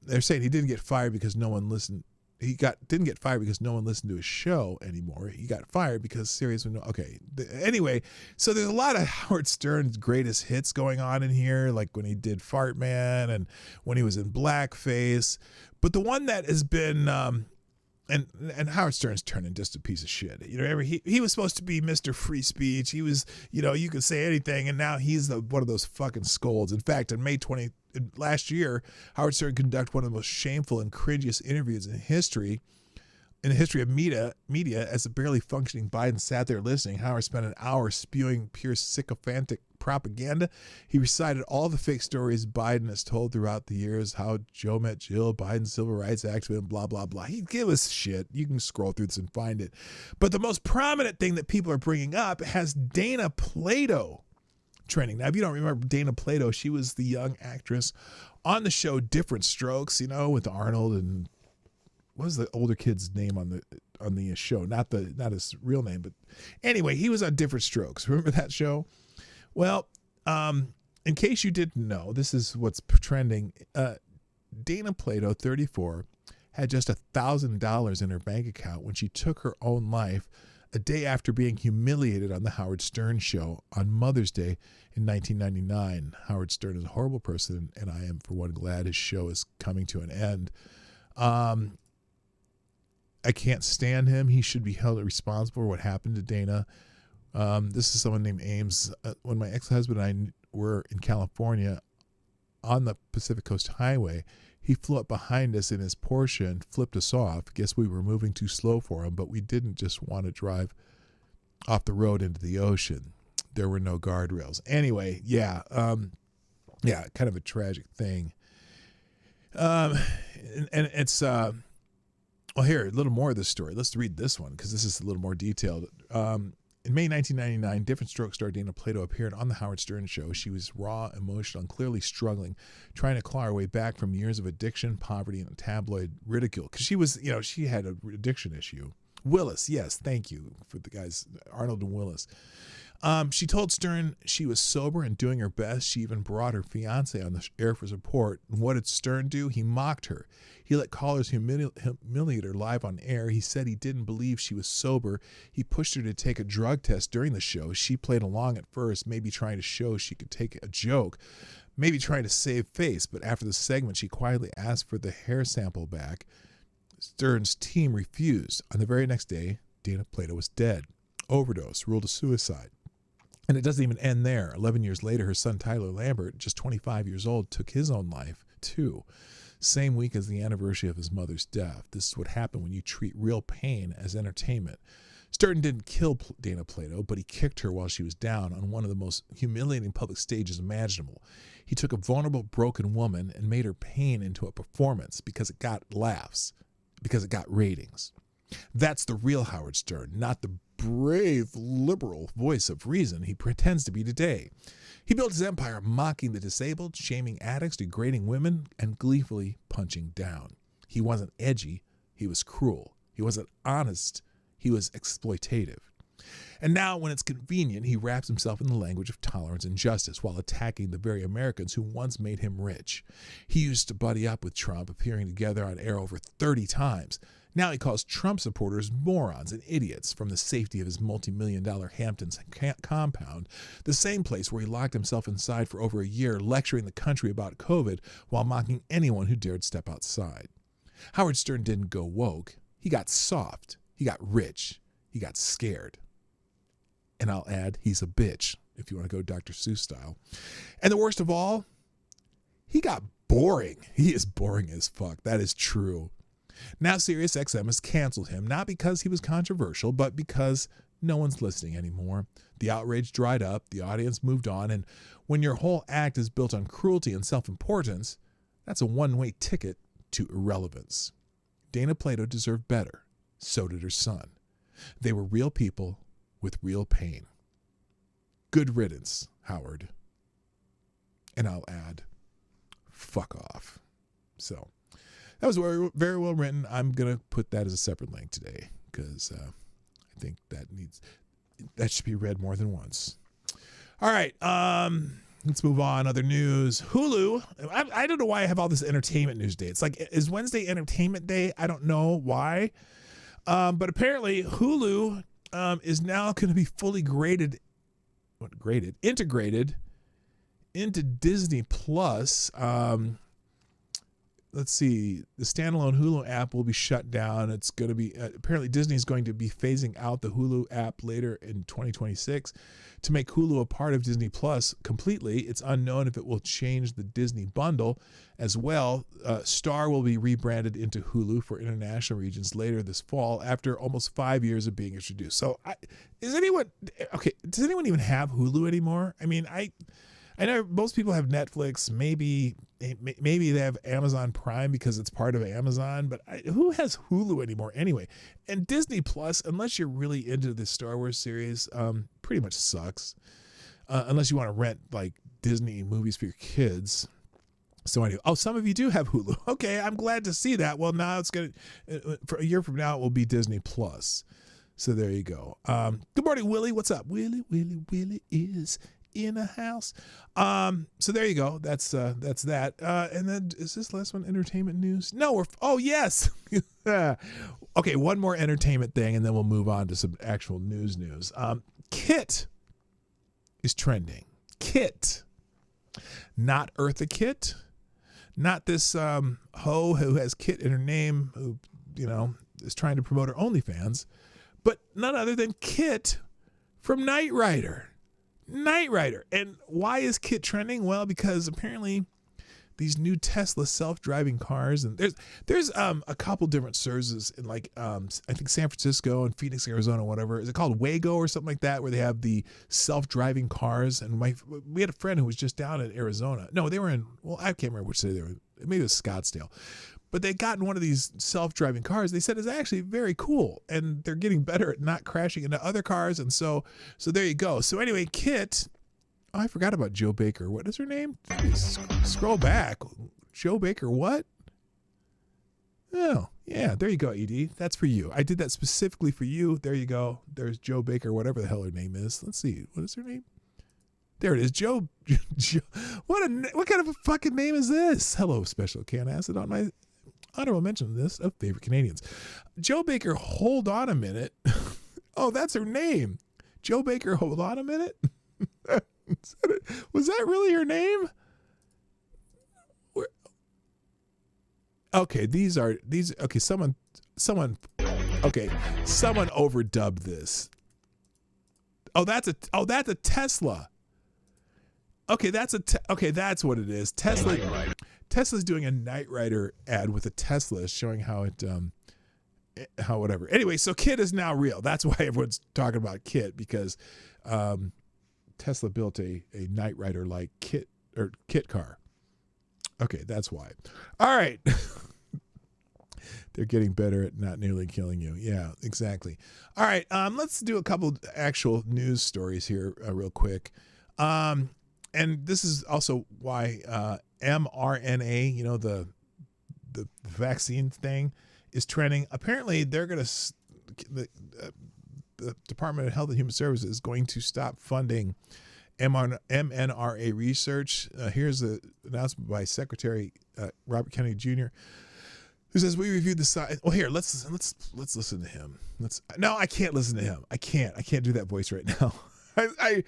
They're saying he didn't get fired because no one listened. Didn't get fired because no one listened to his show anymore. He got fired because Sirius would know. Okay. Anyway, so there's a lot of Howard Stern's greatest hits going on in here, like when he did Fart Man and when he was in blackface. But the one that has been, and Howard Stern's turning just a piece of shit. You know, he was supposed to be Mr. Free Speech. He was, you know, you could say anything, and now he's one of those fucking scolds. In fact, on May 20th, last year, Howard Stern conducted one of the most shameful and cringiest interviews in the history of media, as a barely functioning Biden sat there listening. Howard spent an hour spewing pure sycophantic propaganda. He recited all the fake stories Biden has told throughout the years, how Joe met Jill, Biden's civil rights activist, blah, blah, blah. He'd give us shit. You can scroll through this and find it. But the most prominent thing that people are bringing up has Dana Plato trending. Now, if you don't remember Dana Plato, she was the young actress on the show Different Strokes, you know, with Arnold and what was the older kid's name on the show? Not his real name, but anyway, he was on Different Strokes. Remember that show? Well, in case you didn't know, this is what's trending. Dana Plato, 34, had just $1,000 in her bank account when she took her own life a day after being humiliated on the Howard Stern show on Mother's Day in 1999. Howard Stern is a horrible person, and I am, for one, glad his show is coming to an end. I can't stand him. He should be held responsible for what happened to Dana. This is someone named Ames. When my ex-husband and I were in California on the Pacific Coast Highway, he flew up behind us in his Porsche and flipped us off. Guess we were moving too slow for him, but we didn't just want to drive off the road into the ocean. There were no guardrails. Anyway, yeah, kind of a tragic thing. And it's, well, here, a little more of this story. Let's read this one because this is a little more detailed. In May 1999, Different Strokes star Dana Plato appeared on the Howard Stern show. She was raw, emotional, and clearly struggling, trying to claw her way back from years of addiction, poverty, and tabloid ridicule. Because she was, she had an addiction issue. Willis, yes, thank you for the guys, Arnold and Willis. She told Stern she was sober and doing her best. She even brought her fiance on the air for support. And what did Stern do? He mocked her. He let callers humiliate her live on air. He said he didn't believe she was sober. He pushed her to take a drug test during the show. She played along at first, maybe trying to show she could take a joke, maybe trying to save face. But after the segment, she quietly asked for the hair sample back. Stern's team refused. On the very next day, Dana Plato was dead. Overdose, ruled a suicide. And it doesn't even end there. 11 years later, her son Tyler Lambert, just 25 years old, took his own life, too. Same week as the anniversary of his mother's death. This is what happened when you treat real pain as entertainment. Stern didn't kill Dana Plato, but he kicked her while she was down on one of the most humiliating public stages imaginable. He took a vulnerable, broken woman and made her pain into a performance because it got laughs, because it got ratings. That's the real Howard Stern, not the brave, liberal voice of reason he pretends to be today. He built his empire mocking the disabled, shaming addicts, degrading women, and gleefully punching down. He wasn't edgy, he was cruel. He wasn't honest, he was exploitative. And now, when it's convenient, he wraps himself in the language of tolerance and justice while attacking the very Americans who once made him rich. He used to buddy up with Trump, appearing together on air over 30 times. Now he calls Trump supporters morons and idiots from the safety of his multi-million-dollar Hamptons compound, the same place where he locked himself inside for over a year, lecturing the country about COVID while mocking anyone who dared step outside. Howard Stern didn't go woke. He got soft. He got rich. He got scared. And I'll add, he's a bitch, if you want to go Dr. Seuss style. And the worst of all, he got boring. He is boring as fuck. That is true. Now SiriusXM has canceled him, not because he was controversial, but because no one's listening anymore. The outrage dried up, the audience moved on, and when your whole act is built on cruelty and self-importance, that's a one-way ticket to irrelevance. Dana Plato deserved better. So did her son. They were real people with real pain. Good riddance, Howard. and I'll add fuck off. So that was very, very well written. I'm going to put that as a separate link today because I think that should be read more than once. All right. Let's move on. Other news. Hulu. I don't know why I have all this entertainment news day. It's like, is Wednesday entertainment day? I don't know why. But apparently Hulu is now going to be fully integrated into Disney Plus. Let's see, the standalone Hulu app will be shut down. It's going to be, apparently Disney's going to be phasing out the Hulu app later in 2026 to make Hulu a part of Disney Plus completely. It's unknown if it will change the Disney bundle as well. Star will be rebranded into Hulu for international regions later this fall after almost 5 years of being introduced. So does anyone even have Hulu anymore? I mean, I know most people have Netflix, maybe they have Amazon Prime because it's part of Amazon, but who has Hulu anymore anyway? And Disney Plus, unless you're really into the Star Wars series, pretty much sucks. Unless you want to rent like Disney movies for your kids. So anyway, some of you do have Hulu. Okay, I'm glad to see that. Well, now it's going to, for a year from now, it will be Disney Plus. So there you go. Good morning, Willie. What's up? Willie is in a house. So there you go. That's that. And then is this last one entertainment news? No, yes. Okay, one more entertainment thing and then we'll move on to some actual news. Kit is trending. Kit. Not Eartha Kitt. Not this hoe who has Kit in her name who, is trying to promote her OnlyFans, but none other than Kit from Knight Rider. And why is Kit trending? Well, because apparently these new Tesla self-driving cars, and there's a couple different sources in I think San Francisco and Phoenix, Arizona, whatever. Is it called Waygo or something like that, where they have the self-driving cars? And we had a friend who was just down in Arizona. No, they were in, I can't remember which city they were. Maybe it was Scottsdale. But they got in one of these self-driving cars. They said it's actually very cool, and they're getting better at not crashing into other cars. And so there you go. So anyway, Kit. Oh, I forgot about Joe Baker. What is her name? Please scroll back. Joe Baker, what? Oh, yeah. There you go, Edie. That's for you. I did that specifically for you. There you go. There's Joe Baker, whatever the hell her name is. Let's see. What is her name? There it is. Joe. What kind of a fucking name is this? Hello, special can acid on my honorable mention list of favorite Canadians. Joe Baker, hold on a minute. Oh, that's her name. Joe Baker, hold on a minute. Was that really her name? Okay, okay, someone overdubbed this. Oh, that's a Tesla. Okay, that's what it is. Tesla's doing a Knight Rider ad with a Tesla showing how whatever. Anyway, so Kit is now real. That's why everyone's talking about Kit, because Tesla built a Knight Rider like Kit car. Okay, that's why. All right. They're getting better at not nearly killing you. Yeah, exactly. All right, let's do a couple actual news stories here real quick. And this is also why mRNA, the vaccine thing, is trending. Apparently, they're going to the Department of Health and Human Services is going to stop funding mRNA research. Here's an announcement by Secretary Robert Kennedy Jr., who says, "We reviewed the science." Well, here, let's listen to him. No, I can't listen to him. I can't do that voice right now. I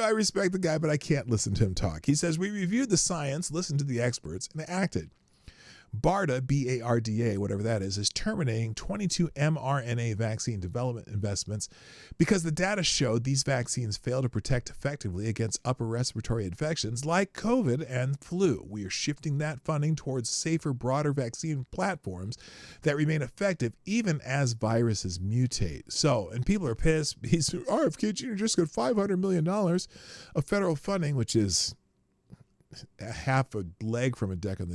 respect the guy, but I can't listen to him talk. He says, "We reviewed the science, listened to the experts, and acted. BARDA, B-A-R-D-A, whatever that is terminating 22 mRNA vaccine development investments because the data showed these vaccines fail to protect effectively against upper respiratory infections like COVID and flu. We are shifting that funding towards safer, broader vaccine platforms that remain effective even as viruses mutate." So, and people are pissed. RFK Jr. just got $500 million of federal funding, which is half a leg from a deck on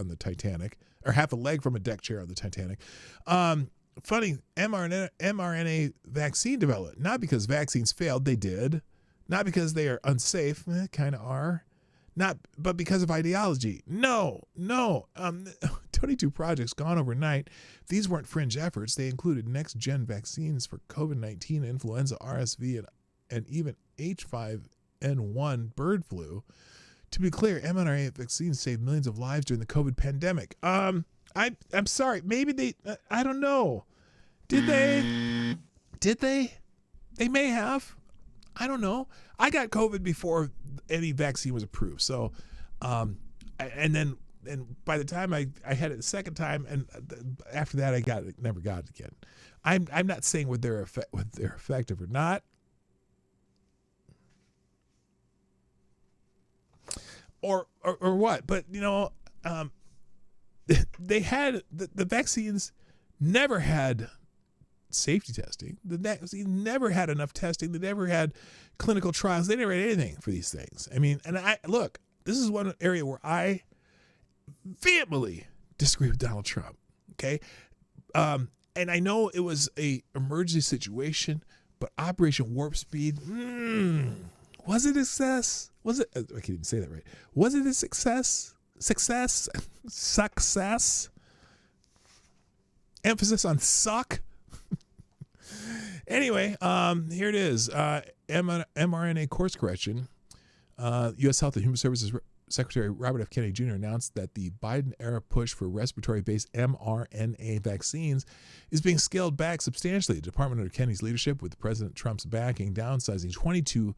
the Titanic, or half a leg from a deck chair on the Titanic, funding mRNA vaccine development, not because vaccines failed, they did, not because they are unsafe, kind of are, but because of ideology. No. 22 projects gone overnight. These weren't fringe efforts. They included next-gen vaccines for COVID-19, influenza, RSV, and even H5N1 bird flu. To be clear, mRNA vaccines saved millions of lives during the COVID pandemic. I'm sorry. Maybe they, I don't know. Did they? They may have. I don't know. I got COVID before any vaccine was approved. So, and by the time I had it the second time, and after that I never got it again. I'm not saying whether they're effective or not, or what. But they had the vaccines never had safety testing. The vaccine never had enough testing. They never had clinical trials. They never had anything for these things. I mean, and this is one area where I vehemently disagree with Donald Trump. Okay. And I know it was a emergency situation, but Operation Warp Speed, was it a success? Was it? I can't even say that right. Was it a success? Success? Emphasis on suck. Anyway, here it is. mRNA course correction. U.S. Health and Human Services Secretary Robert F. Kennedy Jr. announced that the Biden-era push for respiratory-based mRNA vaccines is being scaled back substantially. The department under Kennedy's leadership, with President Trump's backing, downsizing 22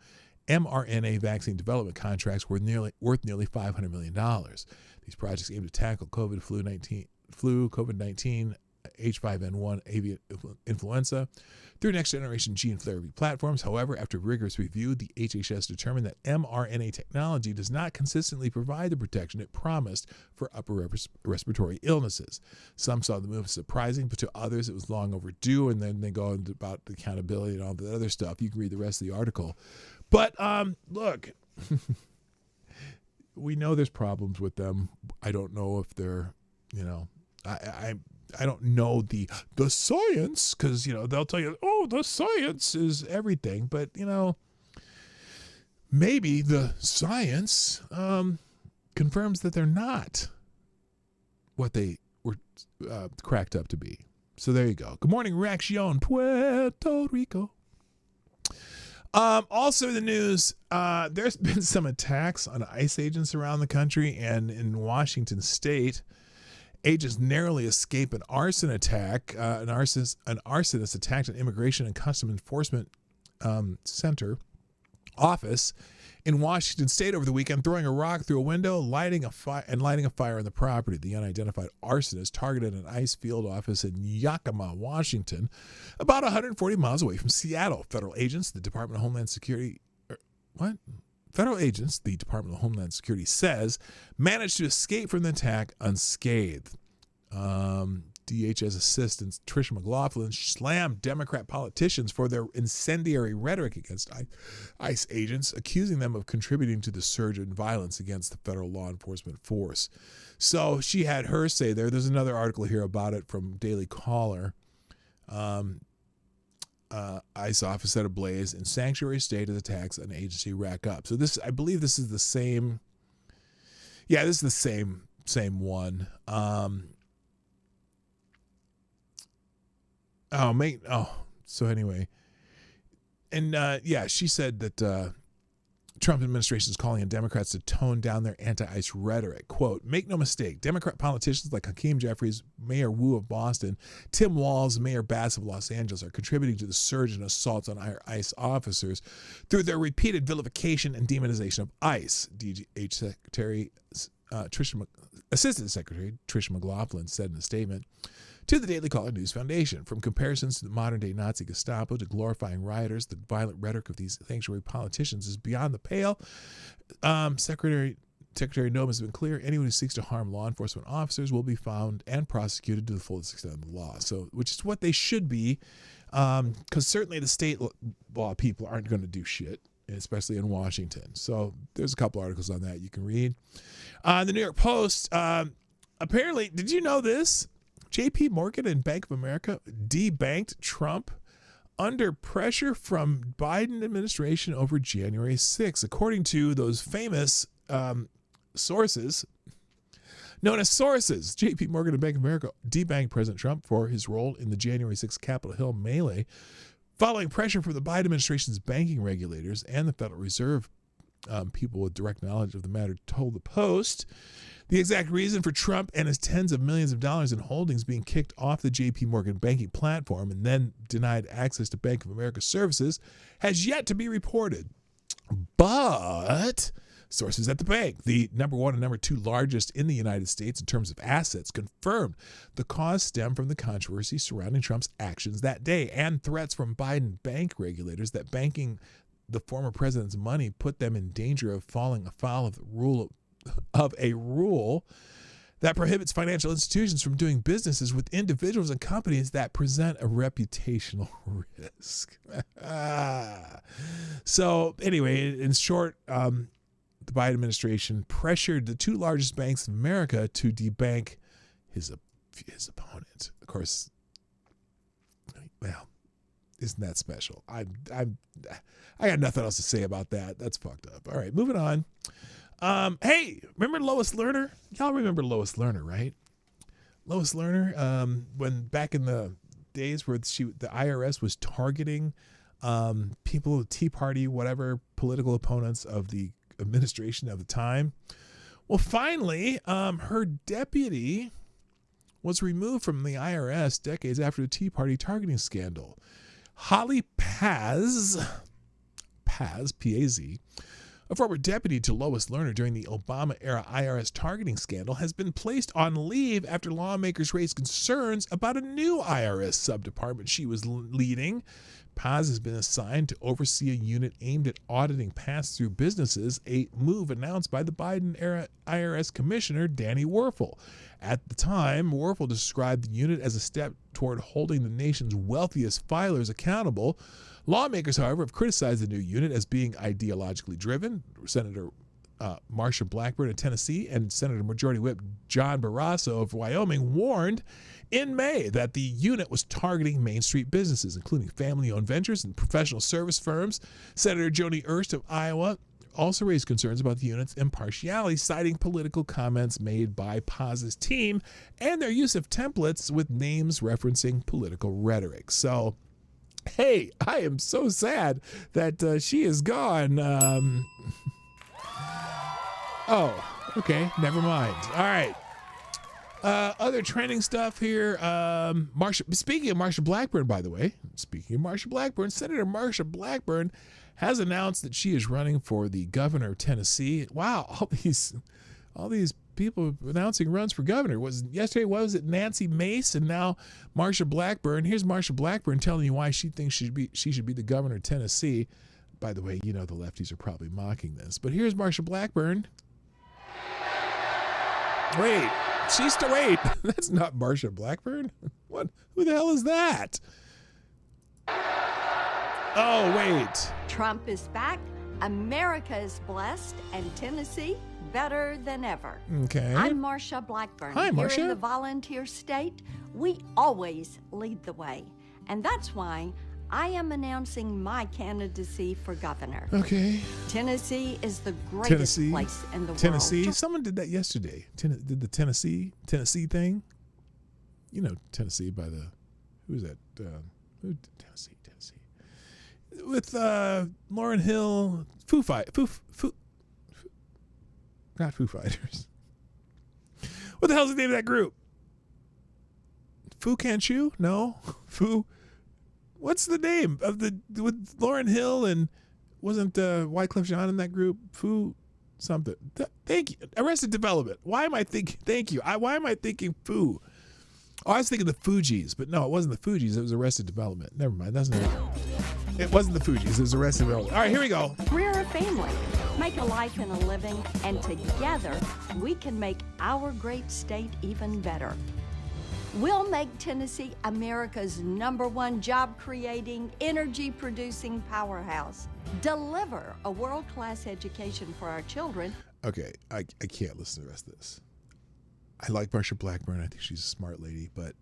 mRNA vaccine development contracts worth nearly $500 million. These projects aim to tackle COVID-19, H5N1 avian influenza through next-generation gene therapy platforms. However, after rigorous review, the HHS determined that mRNA technology does not consistently provide the protection it promised for upper respiratory illnesses. Some saw the move as surprising, but to others it was long overdue, and then they go on about the accountability and all the other stuff. You can read the rest of the article. But look, we know there's problems with them. I don't know if they're, I don't know the science, because they'll tell you, oh, the science is everything, but maybe the science confirms that they're not what they were cracked up to be. So there you go. Good morning, Reaccion, Puerto Rico. Also in the news, there's been some attacks on ICE agents around the country, and in Washington State. Agents narrowly escape an arson attack. An arsonist attacked an Immigration and Customs Enforcement Center office in Washington State over the weekend, throwing a rock through a window, lighting a fire on the property. The unidentified arsonist targeted an ICE field office in Yakima, Washington, about 140 miles away from Seattle. Federal agents, the Department of Homeland Security says, managed to escape from the attack unscathed. DHS Assistant Tricia McLaughlin slammed Democrat politicians for their incendiary rhetoric against ICE agents, accusing them of contributing to the surge in violence against the federal law enforcement force. So she had her say there. There's another article here about it from Daily Caller. ICE office set ablaze in sanctuary state as attacks on agency rack up. So this, I believe this is the same. Yeah, this is the same one. So anyway. And she said that Trump administration is calling on Democrats to tone down their anti-ICE rhetoric. Quote, make no mistake, Democrat politicians like Hakeem Jeffries, Mayor Wu of Boston, Tim Walz, Mayor Bass of Los Angeles are contributing to the surge in assaults on our ICE officers through their repeated vilification and demonization of ICE. DH Secretary Assistant Secretary Tricia McLaughlin said in a statement to the Daily Caller News Foundation. From comparisons to the modern-day Nazi Gestapo to glorifying rioters, the violent rhetoric of these sanctuary politicians is beyond the pale. Secretary Noem has been clear. Anyone who seeks to harm law enforcement officers will be found and prosecuted to the fullest extent of the law. So, which is what they should be, because certainly the state law people aren't going to do shit, especially in Washington. So there's a couple articles on that you can read. The New York Post, apparently, did you know this? JP Morgan and Bank of America debanked Trump under pressure from Biden administration over January 6th. According to those famous sources, known as sources, J.P. Morgan and Bank of America debanked President Trump for his role in the January 6th Capitol Hill melee, following pressure from the Biden administration's banking regulators and the Federal Reserve. People with direct knowledge of the matter told the Post the exact reason for Trump and his tens of millions of dollars in holdings being kicked off the J.P. Morgan banking platform and then denied access to Bank of America services has yet to be reported. But sources at the bank, the number one and number two largest in the United States in terms of assets, confirmed the cause stemmed from the controversy surrounding Trump's actions that day and threats from Biden bank regulators that banking the former president's money put them in danger of falling afoul of a rule that prohibits financial institutions from doing businesses with individuals and companies that present a reputational risk. So anyway, in short, the Biden administration pressured the two largest banks in America to debank his opponent. Of course, well, isn't that special? I got nothing else to say about that. That's fucked up. All right, moving on. Hey, remember Lois Lerner? Y'all remember Lois Lerner, right? Lois Lerner, when back in the days where the IRS was targeting people, Tea Party, whatever, political opponents of the administration of the time. Well, finally, her deputy was removed from the IRS decades after the Tea Party targeting scandal. Holly Paz, P-A-Z, a former deputy to Lois Lerner during the Obama-era IRS targeting scandal, has been placed on leave after lawmakers raised concerns about a new IRS subdepartment she was leading. Paz has been assigned to oversee a unit aimed at auditing pass-through businesses, a move announced by the Biden-era IRS Commissioner Danny Werfel. At the time, Werfel described the unit as a step toward holding the nation's wealthiest filers accountable. Lawmakers, however, have criticized the new unit as being ideologically driven. Senator Marsha Blackburn of Tennessee and Senator Majority Whip John Barrasso of Wyoming warned in May that the unit was targeting Main Street businesses, including family-owned ventures and professional service firms. Senator Joni Ernst of Iowa also raised concerns about the unit's impartiality, citing political comments made by Paz's team and their use of templates with names referencing political rhetoric. So, hey, I am so sad that she is gone. Oh, okay, never mind. All right. Other trending stuff here. Speaking of Marsha Blackburn, by the way, Senator Marsha Blackburn has announced that she is running for the governor of Tennessee. Wow, all these people announcing runs for governor. Yesterday, was it Nancy Mace, and now Marsha Blackburn. Here's Marsha Blackburn telling you why she thinks she should be the governor of Tennessee. By the way, you know the lefties are probably mocking this, but here's Marsha Blackburn. Wait, that's not Marsha Blackburn. What? Who the hell is that? Oh, wait. Trump is back. America is blessed, and Tennessee better than ever. Okay. I'm Marsha Blackburn. Hi, Marsha. Here in the volunteer state, we always lead the way. And that's why I am announcing my candidacy for governor. Okay. Tennessee is the greatest place in the Tennessee. world. Someone did that yesterday. Did the Tennessee thing? You know Tennessee by the, who's that? Tennessee. With Lauryn Hill, not Foo Fighters. What the hell's the name of that group? Foo Can't Chew? No. Foo. What's the name of with Lauryn Hill and wasn't Wyclef Jean in that group? Foo something. Thank you. Arrested Development. Why am I thinking? Thank you. Why am I thinking Foo? Oh, I was thinking the Fugees, but no, it wasn't the Fugees. It was Arrested Development. Never mind. That's not it. It wasn't the Fugees. It was Arrested Development. All right, here we go. We're a family. Make a life and a living, and together we can make our great state even better. We'll make Tennessee America's #1 job-creating, energy-producing powerhouse. Deliver a world-class education for our children. Okay, I can't listen to the rest of this. I like Marsha Blackburn. I think she's a smart lady, but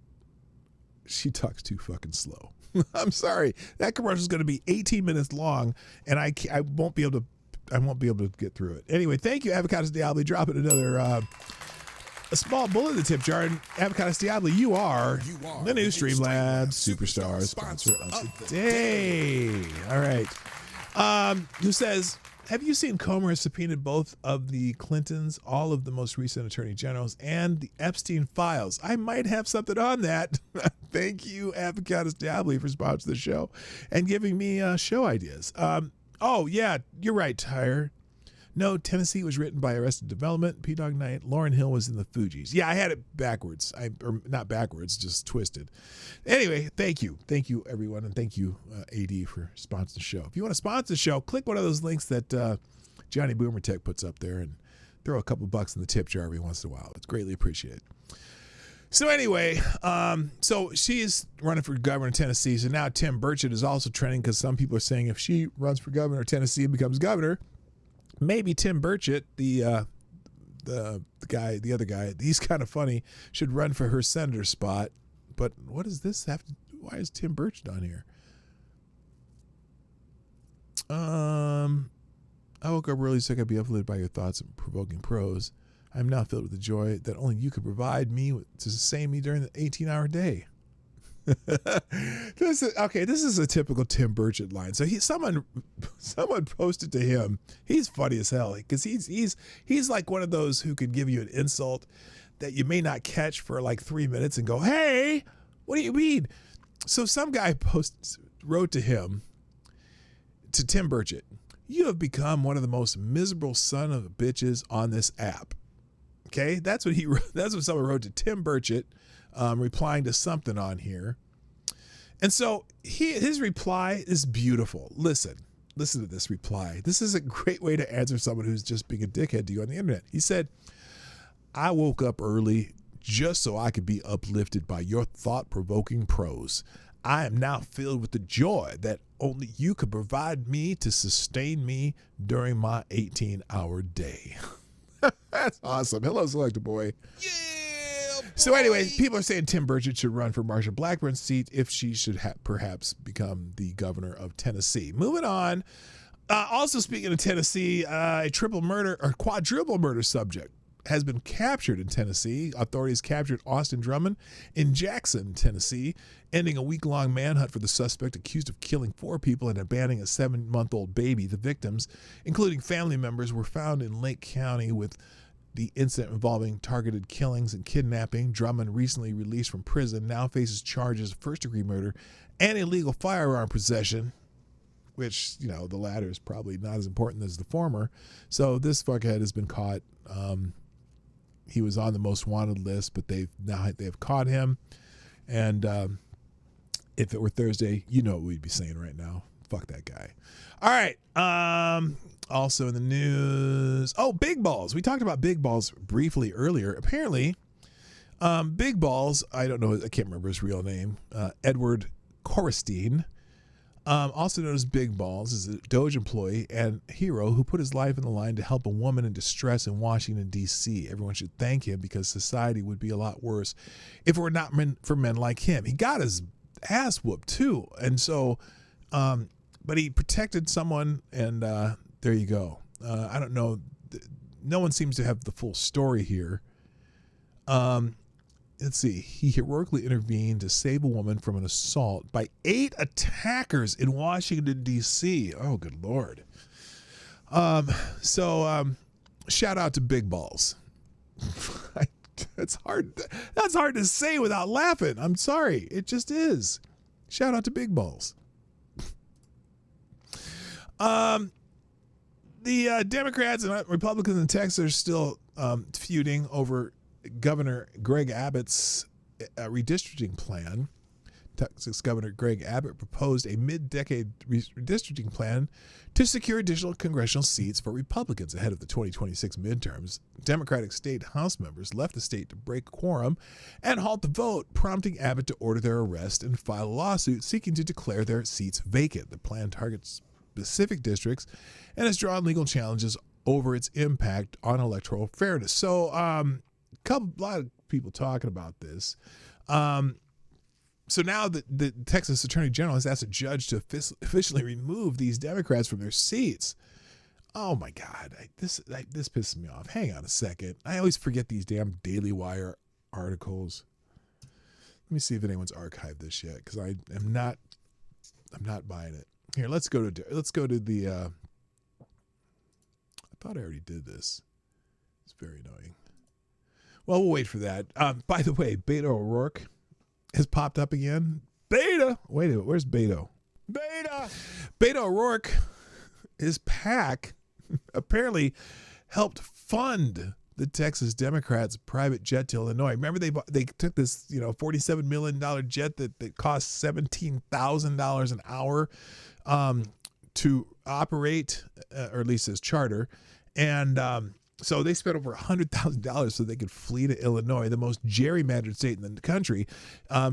she talks too fucking slow. I'm sorry. That commercial is going to be 18 minutes long, and I won't be able to. I won't be able to get through it. Anyway, thank you, Avocados Diablo. Dropping another a small bullet in the tip jar. And Avocados Diablo, you are the new Streamlabs Superstar sponsor of the day. All right. Who says, have you seen Comer has subpoenaed both of the Clintons, all of the most recent attorney generals, and the Epstein files? I might have something on that. Thank you, Avocados Diablo, for sponsoring the show and giving me show ideas. Oh, yeah, you're right, Tyre. No, Tennessee was written by Arrested Development. PDawgKnight. Lauryn Hill was in the Fugees. Yeah, I had it backwards. Or not backwards, just twisted. Anyway, thank you. Thank you, everyone. And thank you, AD, for sponsoring the show. If you want to sponsor the show, click one of those links that Johnny Boomer Tech puts up there and throw a couple bucks in the tip jar every once in a while. It's greatly appreciated. So anyway, so she is running for governor of Tennessee. So now Tim Burchett is also trending because some people are saying if she runs for governor of Tennessee and becomes governor, maybe Tim Burchett, the other guy, he's kind of funny, should run for her senator spot. But what does this have to? Why is Tim Burchett on here? I woke up really sick. I'd be uplifted by your thoughts and provoking prose. I'm now filled with the joy that only you could provide me to sustain me during the 18-hour day. This is a typical Tim Burchett line. So someone posted to him. He's funny as hell because he's like one of those who could give you an insult that you may not catch for like 3 minutes and go, "Hey, what do you mean?" So some guy wrote to him, to Tim Burchett, "You have become one of the most miserable son of bitches on this app." Okay, that's what he wrote. That's what someone wrote to Tim Burchett, replying to something on here. And so his reply is beautiful. Listen to this reply. This is a great way to answer someone who's just being a dickhead to you on the internet. He said, "I woke up early just so I could be uplifted by your thought-provoking prose. I am now filled with the joy that only you could provide me to sustain me during my 18-hour day." That's awesome. Hello, Selector Boy. Yeah. So anyway, people are saying Tim Burchett should run for Marsha Blackburn's seat if she should perhaps become the governor of Tennessee. Moving on. Also speaking of Tennessee, a triple murder or quadruple murder subject has been captured in Tennessee. Authorities captured Austin Drummond in Jackson, Tennessee, ending a week-long manhunt for the suspect accused of killing 4 people and abandoning a 7-month-old baby. The victims, including family members, were found in Lake County with the incident involving targeted killings and kidnapping. Drummond, recently released from prison, now faces charges of first-degree murder and illegal firearm possession, which, you know, the latter is probably not as important as the former. So this fuckhead has been caught. He was on the most wanted list, but they've caught him. And if it were Thursday, you know what we'd be saying right now. Fuck that guy. All right. Also in the news. Oh, Big Balls. We talked about Big Balls briefly earlier. Apparently, Big Balls, I don't know, I can't remember his real name, Edward Korestein, also known as Big Balls, is a Doge employee and hero who put his life on the line to help a woman in distress in Washington, D.C. Everyone should thank him because society would be a lot worse if it were not for men like him. He got his ass whooped too. And so, but he protected someone, and there you go. I don't know. No one seems to have the full story here. Let's see. He heroically intervened to save a woman from an assault by 8 attackers in Washington, D.C. Oh, good Lord. Shout out to Big Balls. That's hard to say without laughing. I'm sorry. It just is. Shout out to Big Balls. The Democrats and Republicans in Texas are still feuding over Governor Greg Abbott's redistricting plan. Texas Governor Greg Abbott proposed a mid-decade redistricting plan to secure additional congressional seats for Republicans ahead of the 2026 midterms. Democratic state House members left the state to break quorum and halt the vote, prompting Abbott to order their arrest and file a lawsuit seeking to declare their seats vacant. The plan targets specific districts and has drawn legal challenges over its impact on electoral fairness. So, a lot of people talking about this. So now the Texas Attorney General has asked a judge to officially remove these Democrats from their seats. Oh my God, this pisses me off. Hang on a second. I always forget these damn Daily Wire articles. Let me see if anyone's archived this yet, because I'm not buying it. Here, let's go to the. I thought I already did this. It's very annoying. Well, we'll wait for that. By the way, Beto O'Rourke has popped up again. Beta. Wait a minute. Where's Beto? Beto O'Rourke, his PAC apparently helped fund the Texas Democrats' private jet to Illinois. Remember they took this $47 million jet that cost $17,000 an hour to operate, or at least as charter, and so they spent over $100,000 so they could flee to Illinois, the most gerrymandered state in the country,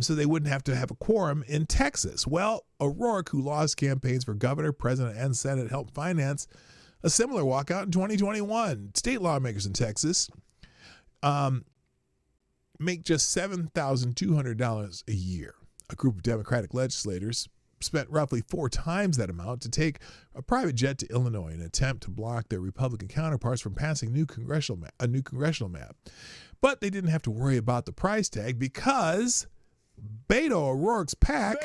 so they wouldn't have to have a quorum in Texas. Well, O'Rourke, who lost campaigns for governor, president, and Senate, helped finance a similar walkout in 2021. State lawmakers in Texas make just $7,200 a year. A group of Democratic legislators spent roughly 4 times that amount to take a private jet to Illinois in an attempt to block their Republican counterparts from passing a new congressional map. But they didn't have to worry about the price tag because Beto O'Rourke's PAC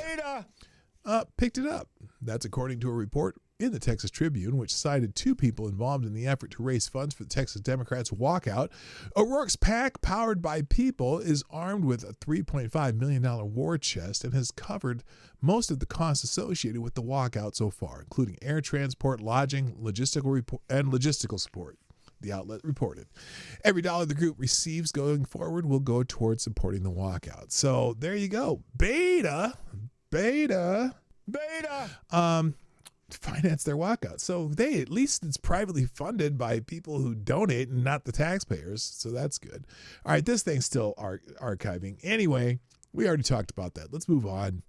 picked it up. That's according to a report in the Texas Tribune, which cited 2 people involved in the effort to raise funds for the Texas Democrats' walkout. O'Rourke's PAC, powered by people, is armed with a $3.5 million war chest and has covered most of the costs associated with the walkout so far, including air transport, lodging, logistical support. The outlet reported. Every dollar the group receives going forward will go towards supporting the walkout. So there you go. Beta. Finance their walkout. So at least it's privately funded by people who donate and not the taxpayers. So that's good. All right, this thing's still archiving. Anyway, we already talked about that. Let's move on.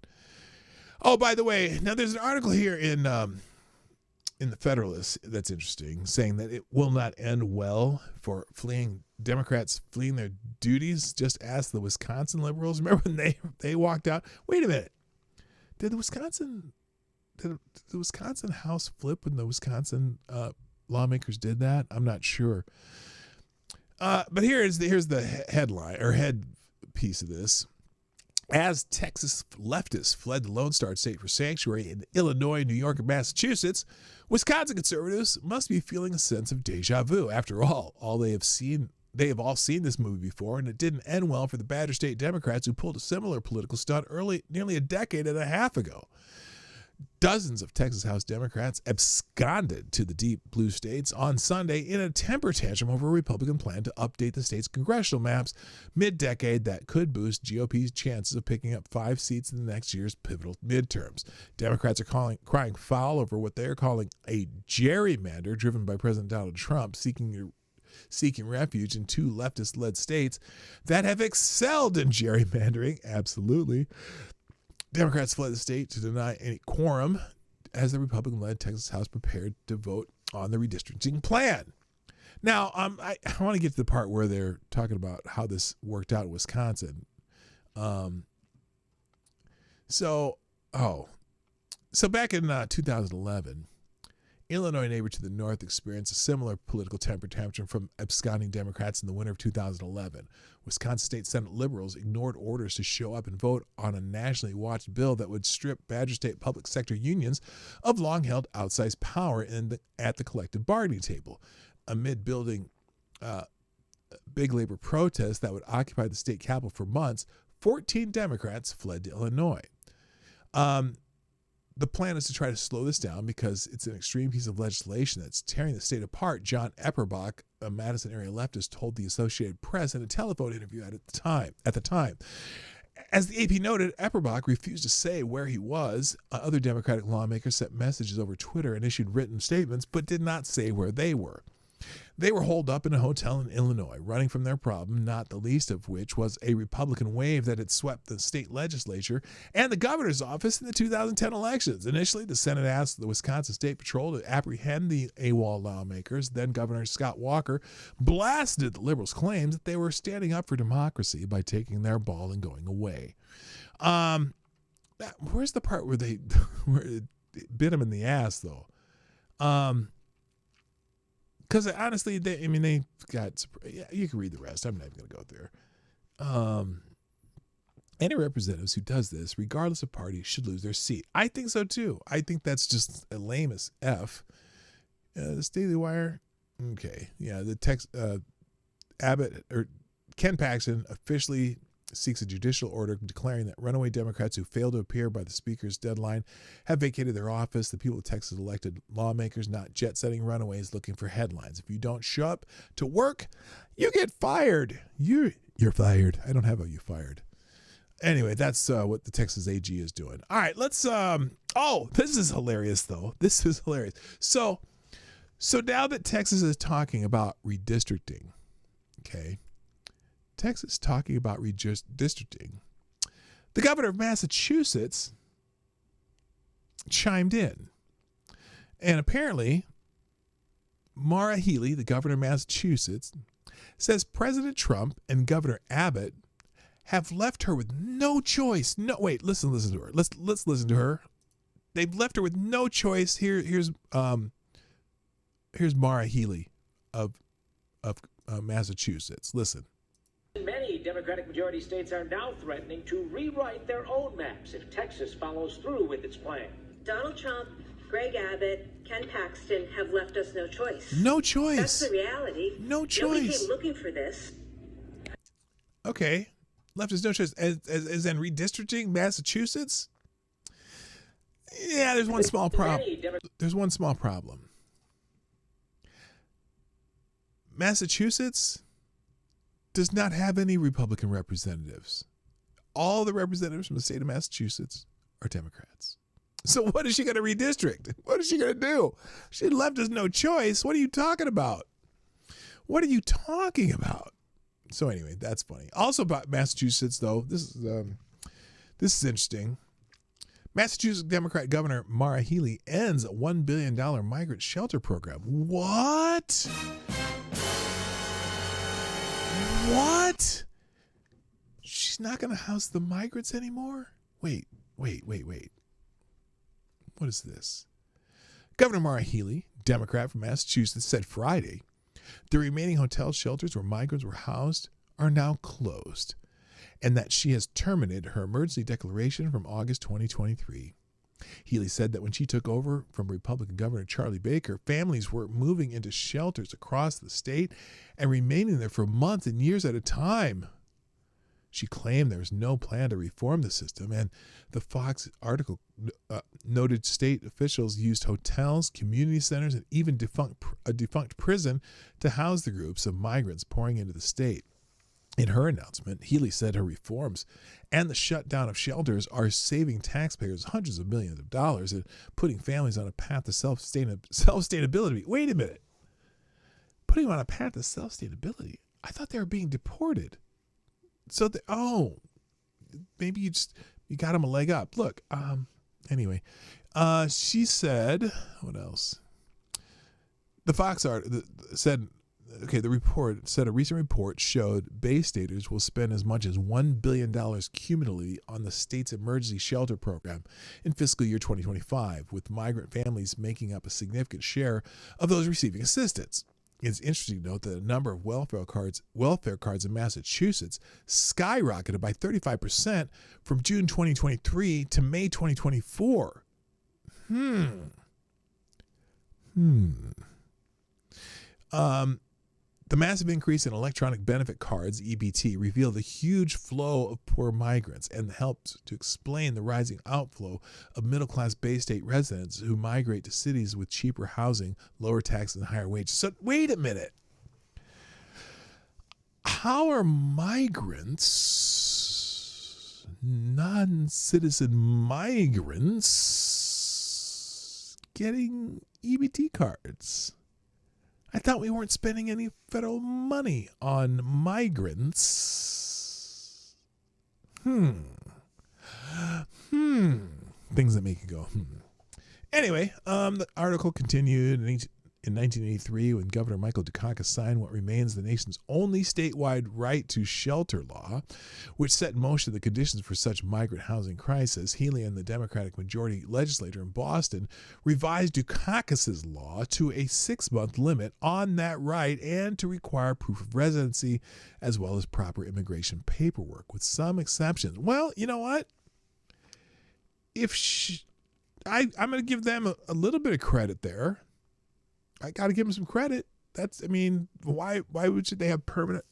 Oh, by the way, now there's an article here in the Federalist that's interesting, saying that it will not end well for Democrats fleeing their duties. Just ask the Wisconsin liberals. Remember when they walked out? Wait a minute. Did the Wisconsin House flip when the Wisconsin lawmakers did that? I'm not sure. But here's the headline or head piece of this. As Texas leftists fled the Lone Star State for sanctuary in Illinois, New York, and Massachusetts, Wisconsin conservatives must be feeling a sense of deja vu. After all they have all seen this movie before, and it didn't end well for the Badger State Democrats who pulled a similar political stunt nearly a decade and a half ago. Dozens of Texas House Democrats absconded to the deep blue states on Sunday in a temper tantrum over a Republican plan to update the state's congressional maps mid-decade that could boost GOP's chances of picking up 5 seats in the next year's pivotal midterms. Democrats are crying foul over what they are calling a gerrymander driven by President Donald Trump, seeking refuge in 2 leftist-led states that have excelled in gerrymandering. Absolutely. Democrats fled the state to deny any quorum as the Republican-led Texas House prepared to vote on the redistricting plan. Now, I want to get to the part where they're talking about how this worked out in Wisconsin. So back in 2011, Illinois, neighbor to the north, experienced a similar political temper tantrum from absconding Democrats in the winter of 2011. Wisconsin State Senate liberals ignored orders to show up and vote on a nationally watched bill that would strip Badger State public sector unions of long-held outsized power at the collective bargaining table. Amid building big labor protests that would occupy the state capitol for months, 14 Democrats fled to Illinois. The plan is to try to slow this down because it's an extreme piece of legislation that's tearing the state apart. John Epperbach, a Madison area leftist, told the Associated Press in a telephone interview at the time. As the AP noted, Epperbach refused to say where he was. Other Democratic lawmakers sent messages over Twitter and issued written statements, but did not say where they were. They were holed up in a hotel in Illinois, running from their problem, not the least of which was a Republican wave that had swept the state legislature and the governor's office in the 2010 elections. Initially, the Senate asked the Wisconsin State Patrol to apprehend the AWOL lawmakers. Then Governor Scott Walker blasted the liberals' claims that they were standing up for democracy by taking their ball and going away. Where's the part where it bit him in the ass, though? because honestly, they got. Yeah, you can read the rest. I'm not even going to go there. Any representatives who does this, regardless of party, should lose their seat. I think so too. I think that's just a lame as F. The Daily Wire. Okay, yeah. The text. Abbott or Ken Paxton officially seeks a judicial order declaring that runaway Democrats who failed to appear by the speaker's deadline have vacated their office. The people of Texas elected lawmakers, not jet-setting runaways looking for headlines. If you don't show up to work, you get fired. You're fired. I don't have a you fired. Anyway, that's what the Texas AG is doing. All right, let's. This is hilarious, though. This is hilarious. So now that Texas is talking about redistricting, okay, Texas talking about redistricting, the governor of Massachusetts chimed in, and apparently, Maura Healey, the governor of Massachusetts, says President Trump and Governor Abbott have left her with no choice. No, wait, listen to her. Let's listen to her. They've left her with no choice. Here's Maura Healey of Massachusetts. Listen. Many Democratic majority states are now threatening to rewrite their own maps if Texas follows through with its plan. Donald Trump, Greg Abbott, Ken Paxton have left us no choice. No choice. That's the reality. No choice. Nobody came looking for this. Okay. Left us no choice. As in redistricting Massachusetts? Yeah, there's one small problem. There's one small problem. Massachusetts does not have any Republican representatives. All the representatives from the state of Massachusetts are Democrats. So what is she going to redistrict? What is she going to do? She left us no choice. What are you talking about? What are you talking about? So anyway, that's funny. Also about Massachusetts, though, this is interesting. Massachusetts Democrat Governor Maura Healey ends a $1 billion migrant shelter program. What? What? She's not going to house the migrants anymore? Wait. What is this? Governor Maura Healey, Democrat from Massachusetts, said Friday the remaining hotel shelters where migrants were housed are now closed, and that she has terminated her emergency declaration from August 2023. Healey said that when she took over from Republican Governor Charlie Baker, families were moving into shelters across the state and remaining there for months and years at a time. She claimed there was no plan to reform the system, and the Fox article noted state officials used hotels, community centers, and even a defunct prison to house the groups of migrants pouring into the state. In her announcement, Healey said her reforms and the shutdown of shelters are saving taxpayers hundreds of millions of dollars and putting families on a path to self-sustainability. Wait a minute. Putting them on a path to self-sustainability? I thought they were being deported. So, maybe you got them a leg up. Look, anyway, she said, what else? The Fox article said, the report said a recent report showed Bay Staters will spend as much as $1 billion cumulatively on the state's emergency shelter program in fiscal year 2025, with migrant families making up a significant share of those receiving assistance. It's interesting to note that the number of welfare cards in Massachusetts skyrocketed by 35% from June 2023 to May 2024. The massive increase in electronic benefit cards, EBT, revealed a huge flow of poor migrants and helped to explain the rising outflow of middle-class Bay State residents who migrate to cities with cheaper housing, lower taxes, and higher wages. So wait a minute. How are migrants, non-citizen migrants, getting EBT cards? I thought we weren't spending any federal money on migrants. Things that make you go, Anyway, the article continued, and in 1983 when Governor Michael Dukakis signed what remains the nation's only statewide right to shelter law, which set in motion the conditions for such migrant housing crisis. Healy and the Democratic majority legislature in Boston revised Dukakis's law to a 6-month limit on that right and to require proof of residency as well as proper immigration paperwork, with some exceptions. Well, you know what? I'm going to give them a little bit of credit there. I got to give them some credit. Why should they have permanent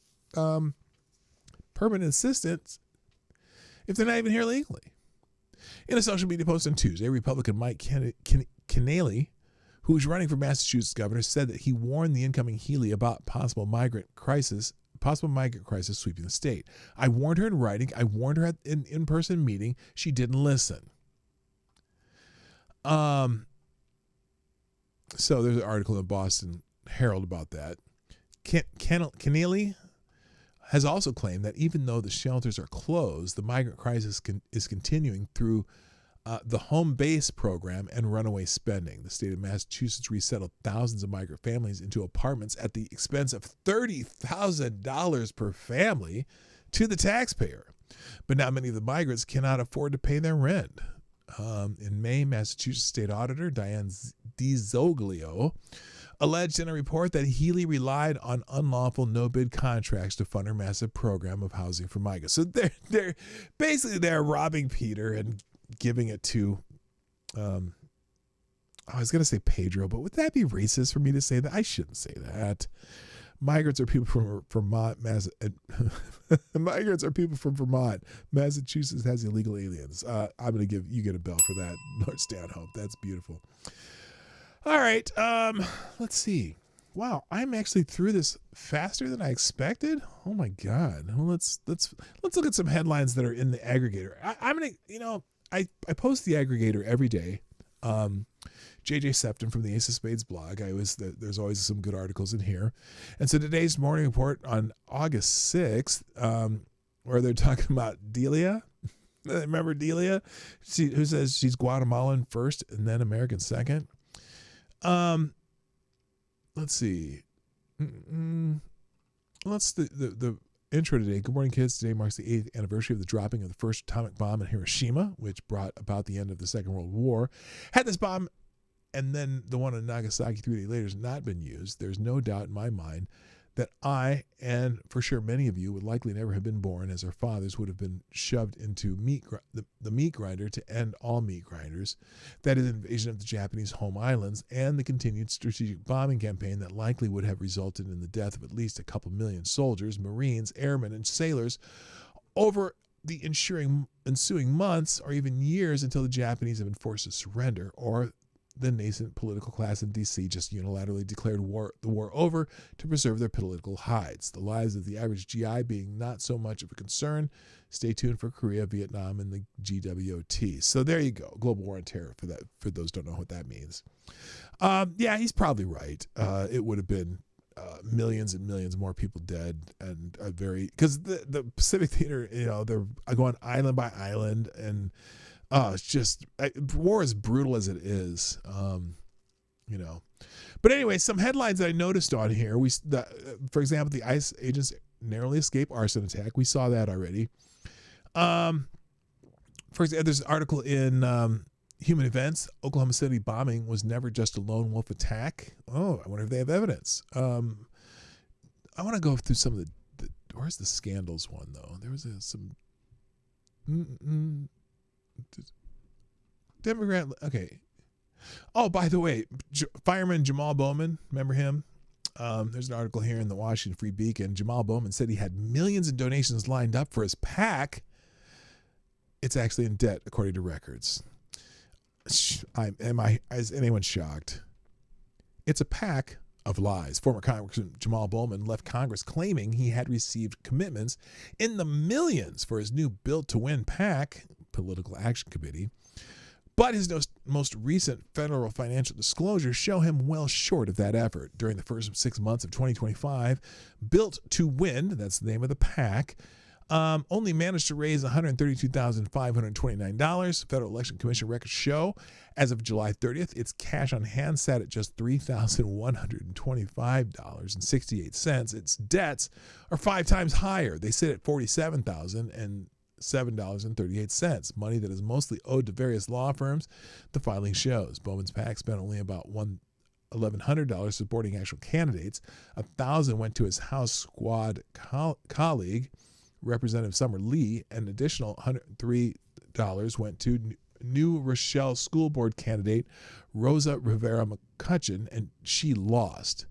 assistance if they're not even here legally? In a social media post on Tuesday, Republican Mike Keneally, who is running for Massachusetts governor, said that he warned the incoming Healy about possible migrant crisis sweeping the state. I warned her in writing. I warned her at an in-person meeting. She didn't listen. So there's an article in the Boston Herald about that. Keneally has also claimed that even though the shelters are closed, the migrant crisis is continuing through the home base program and runaway spending. The state of Massachusetts resettled thousands of migrant families into apartments at the expense of $30,000 per family to the taxpayer. But now many of the migrants cannot afford to pay their rent. In May, Massachusetts State Auditor Diane DiZoglio alleged in a report that Healy relied on unlawful no-bid contracts to fund her massive program of housing for migrants. So they're basically robbing Peter and giving it to, I was going to say Pedro, but would that be racist for me to say that? I shouldn't say that. Migrants are people from Vermont. Migrants are people from Vermont. Massachusetts has illegal aliens. I'm going to give you get a bell for that, Lord Stanhope. That's beautiful. All right. Let's see. Wow, I'm actually through this faster than I expected. Oh my God. Well, let's look at some headlines that are in the aggregator. I'm gonna, I post the aggregator every day. JJ Septon from the Ace of Spades blog. There's always some good articles in here. And so today's morning report on August 6th, where they're talking about Delia. Remember Delia? Who says she's Guatemalan first and then American second? Let's see. The intro today. Good morning, kids. Today marks the 8th anniversary of the dropping of the first atomic bomb in Hiroshima, which brought about the end of the Second World War. Had this bomb and then the one in Nagasaki 3 days later has not been used, there's no doubt in my mind that I, and for sure many of you, would likely never have been born, as our fathers would have been shoved into the meat grinder to end all meat grinders. That is, invasion of the Japanese home islands and the continued strategic bombing campaign that likely would have resulted in the death of at least a couple million soldiers, Marines, airmen, and sailors over the ensuing months or even years until the Japanese have been forced to surrender, or the nascent political class in D.C. just unilaterally declared the war over to preserve their political hides. The lives of the average GI being not so much of a concern. Stay tuned for Korea, Vietnam, and the GWOT. So there you go. Global War on Terror, for that. For those who don't know what that means. Yeah, he's probably right. It would have been millions and millions more people dead, and because the Pacific Theater, they're going island by island, and it's just war is brutal as it is, But anyway, some headlines that I noticed on here. For example, the ICE agents narrowly escaped arson attack. We saw that already. For example, there's an article in Human Events. Oklahoma City bombing was never just a lone wolf attack. Oh, I wonder if they have evidence. I want to go through some of the where's the scandals one though? There was some. Democrat. Okay. Oh, by the way, fireman Jamal Bowman, remember him? There's an article here in the Washington Free Beacon. Jamal Bowman said he had millions in donations lined up for his PAC. It's actually in debt, according to records. Is anyone shocked? It's a PAC of lies. Former Congressman Jamal Bowman left Congress claiming he had received commitments in the millions for his new Built to Win PAC, Political Action Committee. But his most recent federal financial disclosures show him well short of that effort. During the first 6 months of 2025, Built to Win, that's the name of the PAC, only managed to raise $132,529. Federal Election Commission records show as of July 30th, its cash on hand sat at just $3,125.68. Its debts are 5 times higher. They sit at $47,007.38, money that is mostly owed to various law firms, the filing shows. Bowman's PAC spent only about $1,100 supporting actual candidates. $1,000 went to his House squad colleague, Representative Summer Lee, and an additional $103 went to New Rochelle School Board candidate Rosa Rivera McCutcheon, and she lost.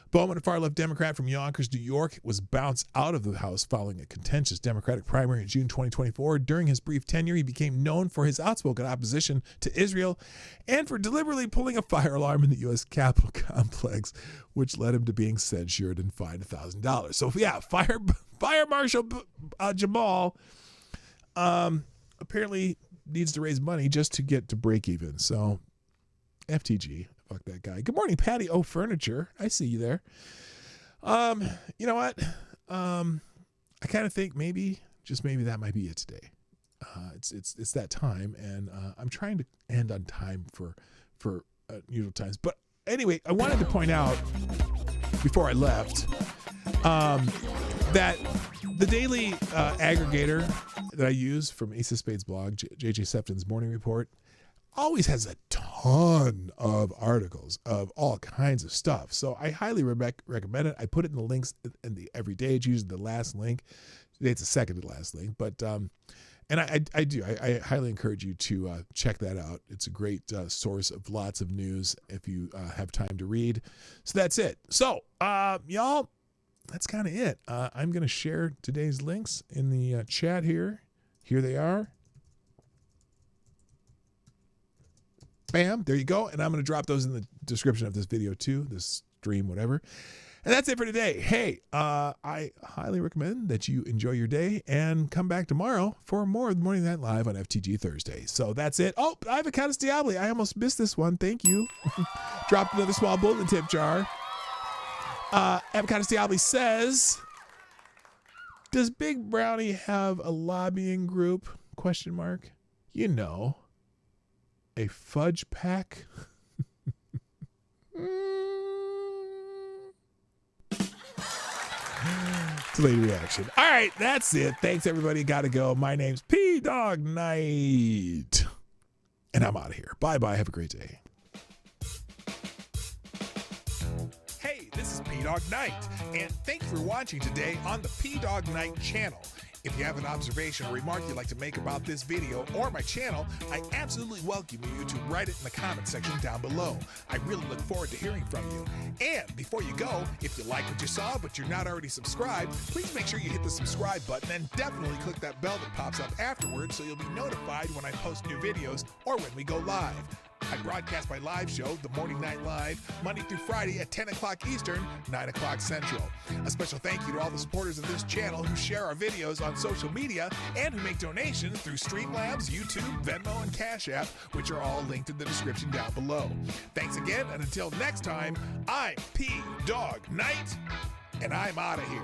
Bowman, a far-left Democrat from Yonkers, New York, was bounced out of the House following a contentious Democratic primary in June 2024. During his brief tenure, he became known for his outspoken opposition to Israel and for deliberately pulling a fire alarm in the U.S. Capitol complex, which led him to being censured and fined $1,000. So, yeah, Fire Marshal Jamal apparently needs to raise money just to get to break even. So, FTG. Fuck that guy. Good morning, Patty O Furniture. I see you there. You know what? I kind of think maybe, just maybe, that might be it today. It's that time, and I'm trying to end on time for usual times. But anyway, I wanted to point out before I left that the daily aggregator that I use from Ace of Spades blog, JJ Sefton's Morning Report, always has a ton of articles of all kinds of stuff. So I highly recommend it. I put it in the links in the every day. It's usually the last link. Today it's the second to last link. But and I highly encourage you to check that out. It's a great source of lots of news if you have time to read. So that's it. So y'all, that's kind of it. I'm going to share today's links in the chat here. Here they are. Bam, there you go. And I'm going to drop those in the description of this video too, this stream, whatever. And that's it for today. Hey, I highly recommend that you enjoy your day and come back tomorrow for more of the Morning Night Live on FTG Thursday. So that's it. Oh, Avocados Diablo. I almost missed this one. Thank you. Dropped another small bulletin tip jar. Avocados Diablo says, does Big Brownie have a lobbying group? Question mark. You know. A fudge pack? Delayed reaction. All right, that's it. Thanks, everybody. Gotta go. My name's PDawgKnight. And I'm out of here. Bye-bye. Have a great day. Hey, this is PDawgKnight. And thanks for watching today on the PDawgKnight Channel. If you have an observation or remark you'd like to make about this video or my channel, I absolutely welcome you to write it in the comment section down below. I really look forward to hearing from you. And before you go, if you like what you saw but you're not already subscribed, please make sure you hit the subscribe button and definitely click that bell that pops up afterwards so you'll be notified when I post new videos or when we go live. I broadcast my live show, The Morning Night Live, Monday through Friday at 10 o'clock Eastern, 9 o'clock Central. A special thank you to all the supporters of this channel who share our videos on social media and who make donations through Streamlabs, YouTube, Venmo, and Cashapp, which are all linked in the description down below. Thanks again, and until next time, I'm PDawgKnight, and I'm out of here.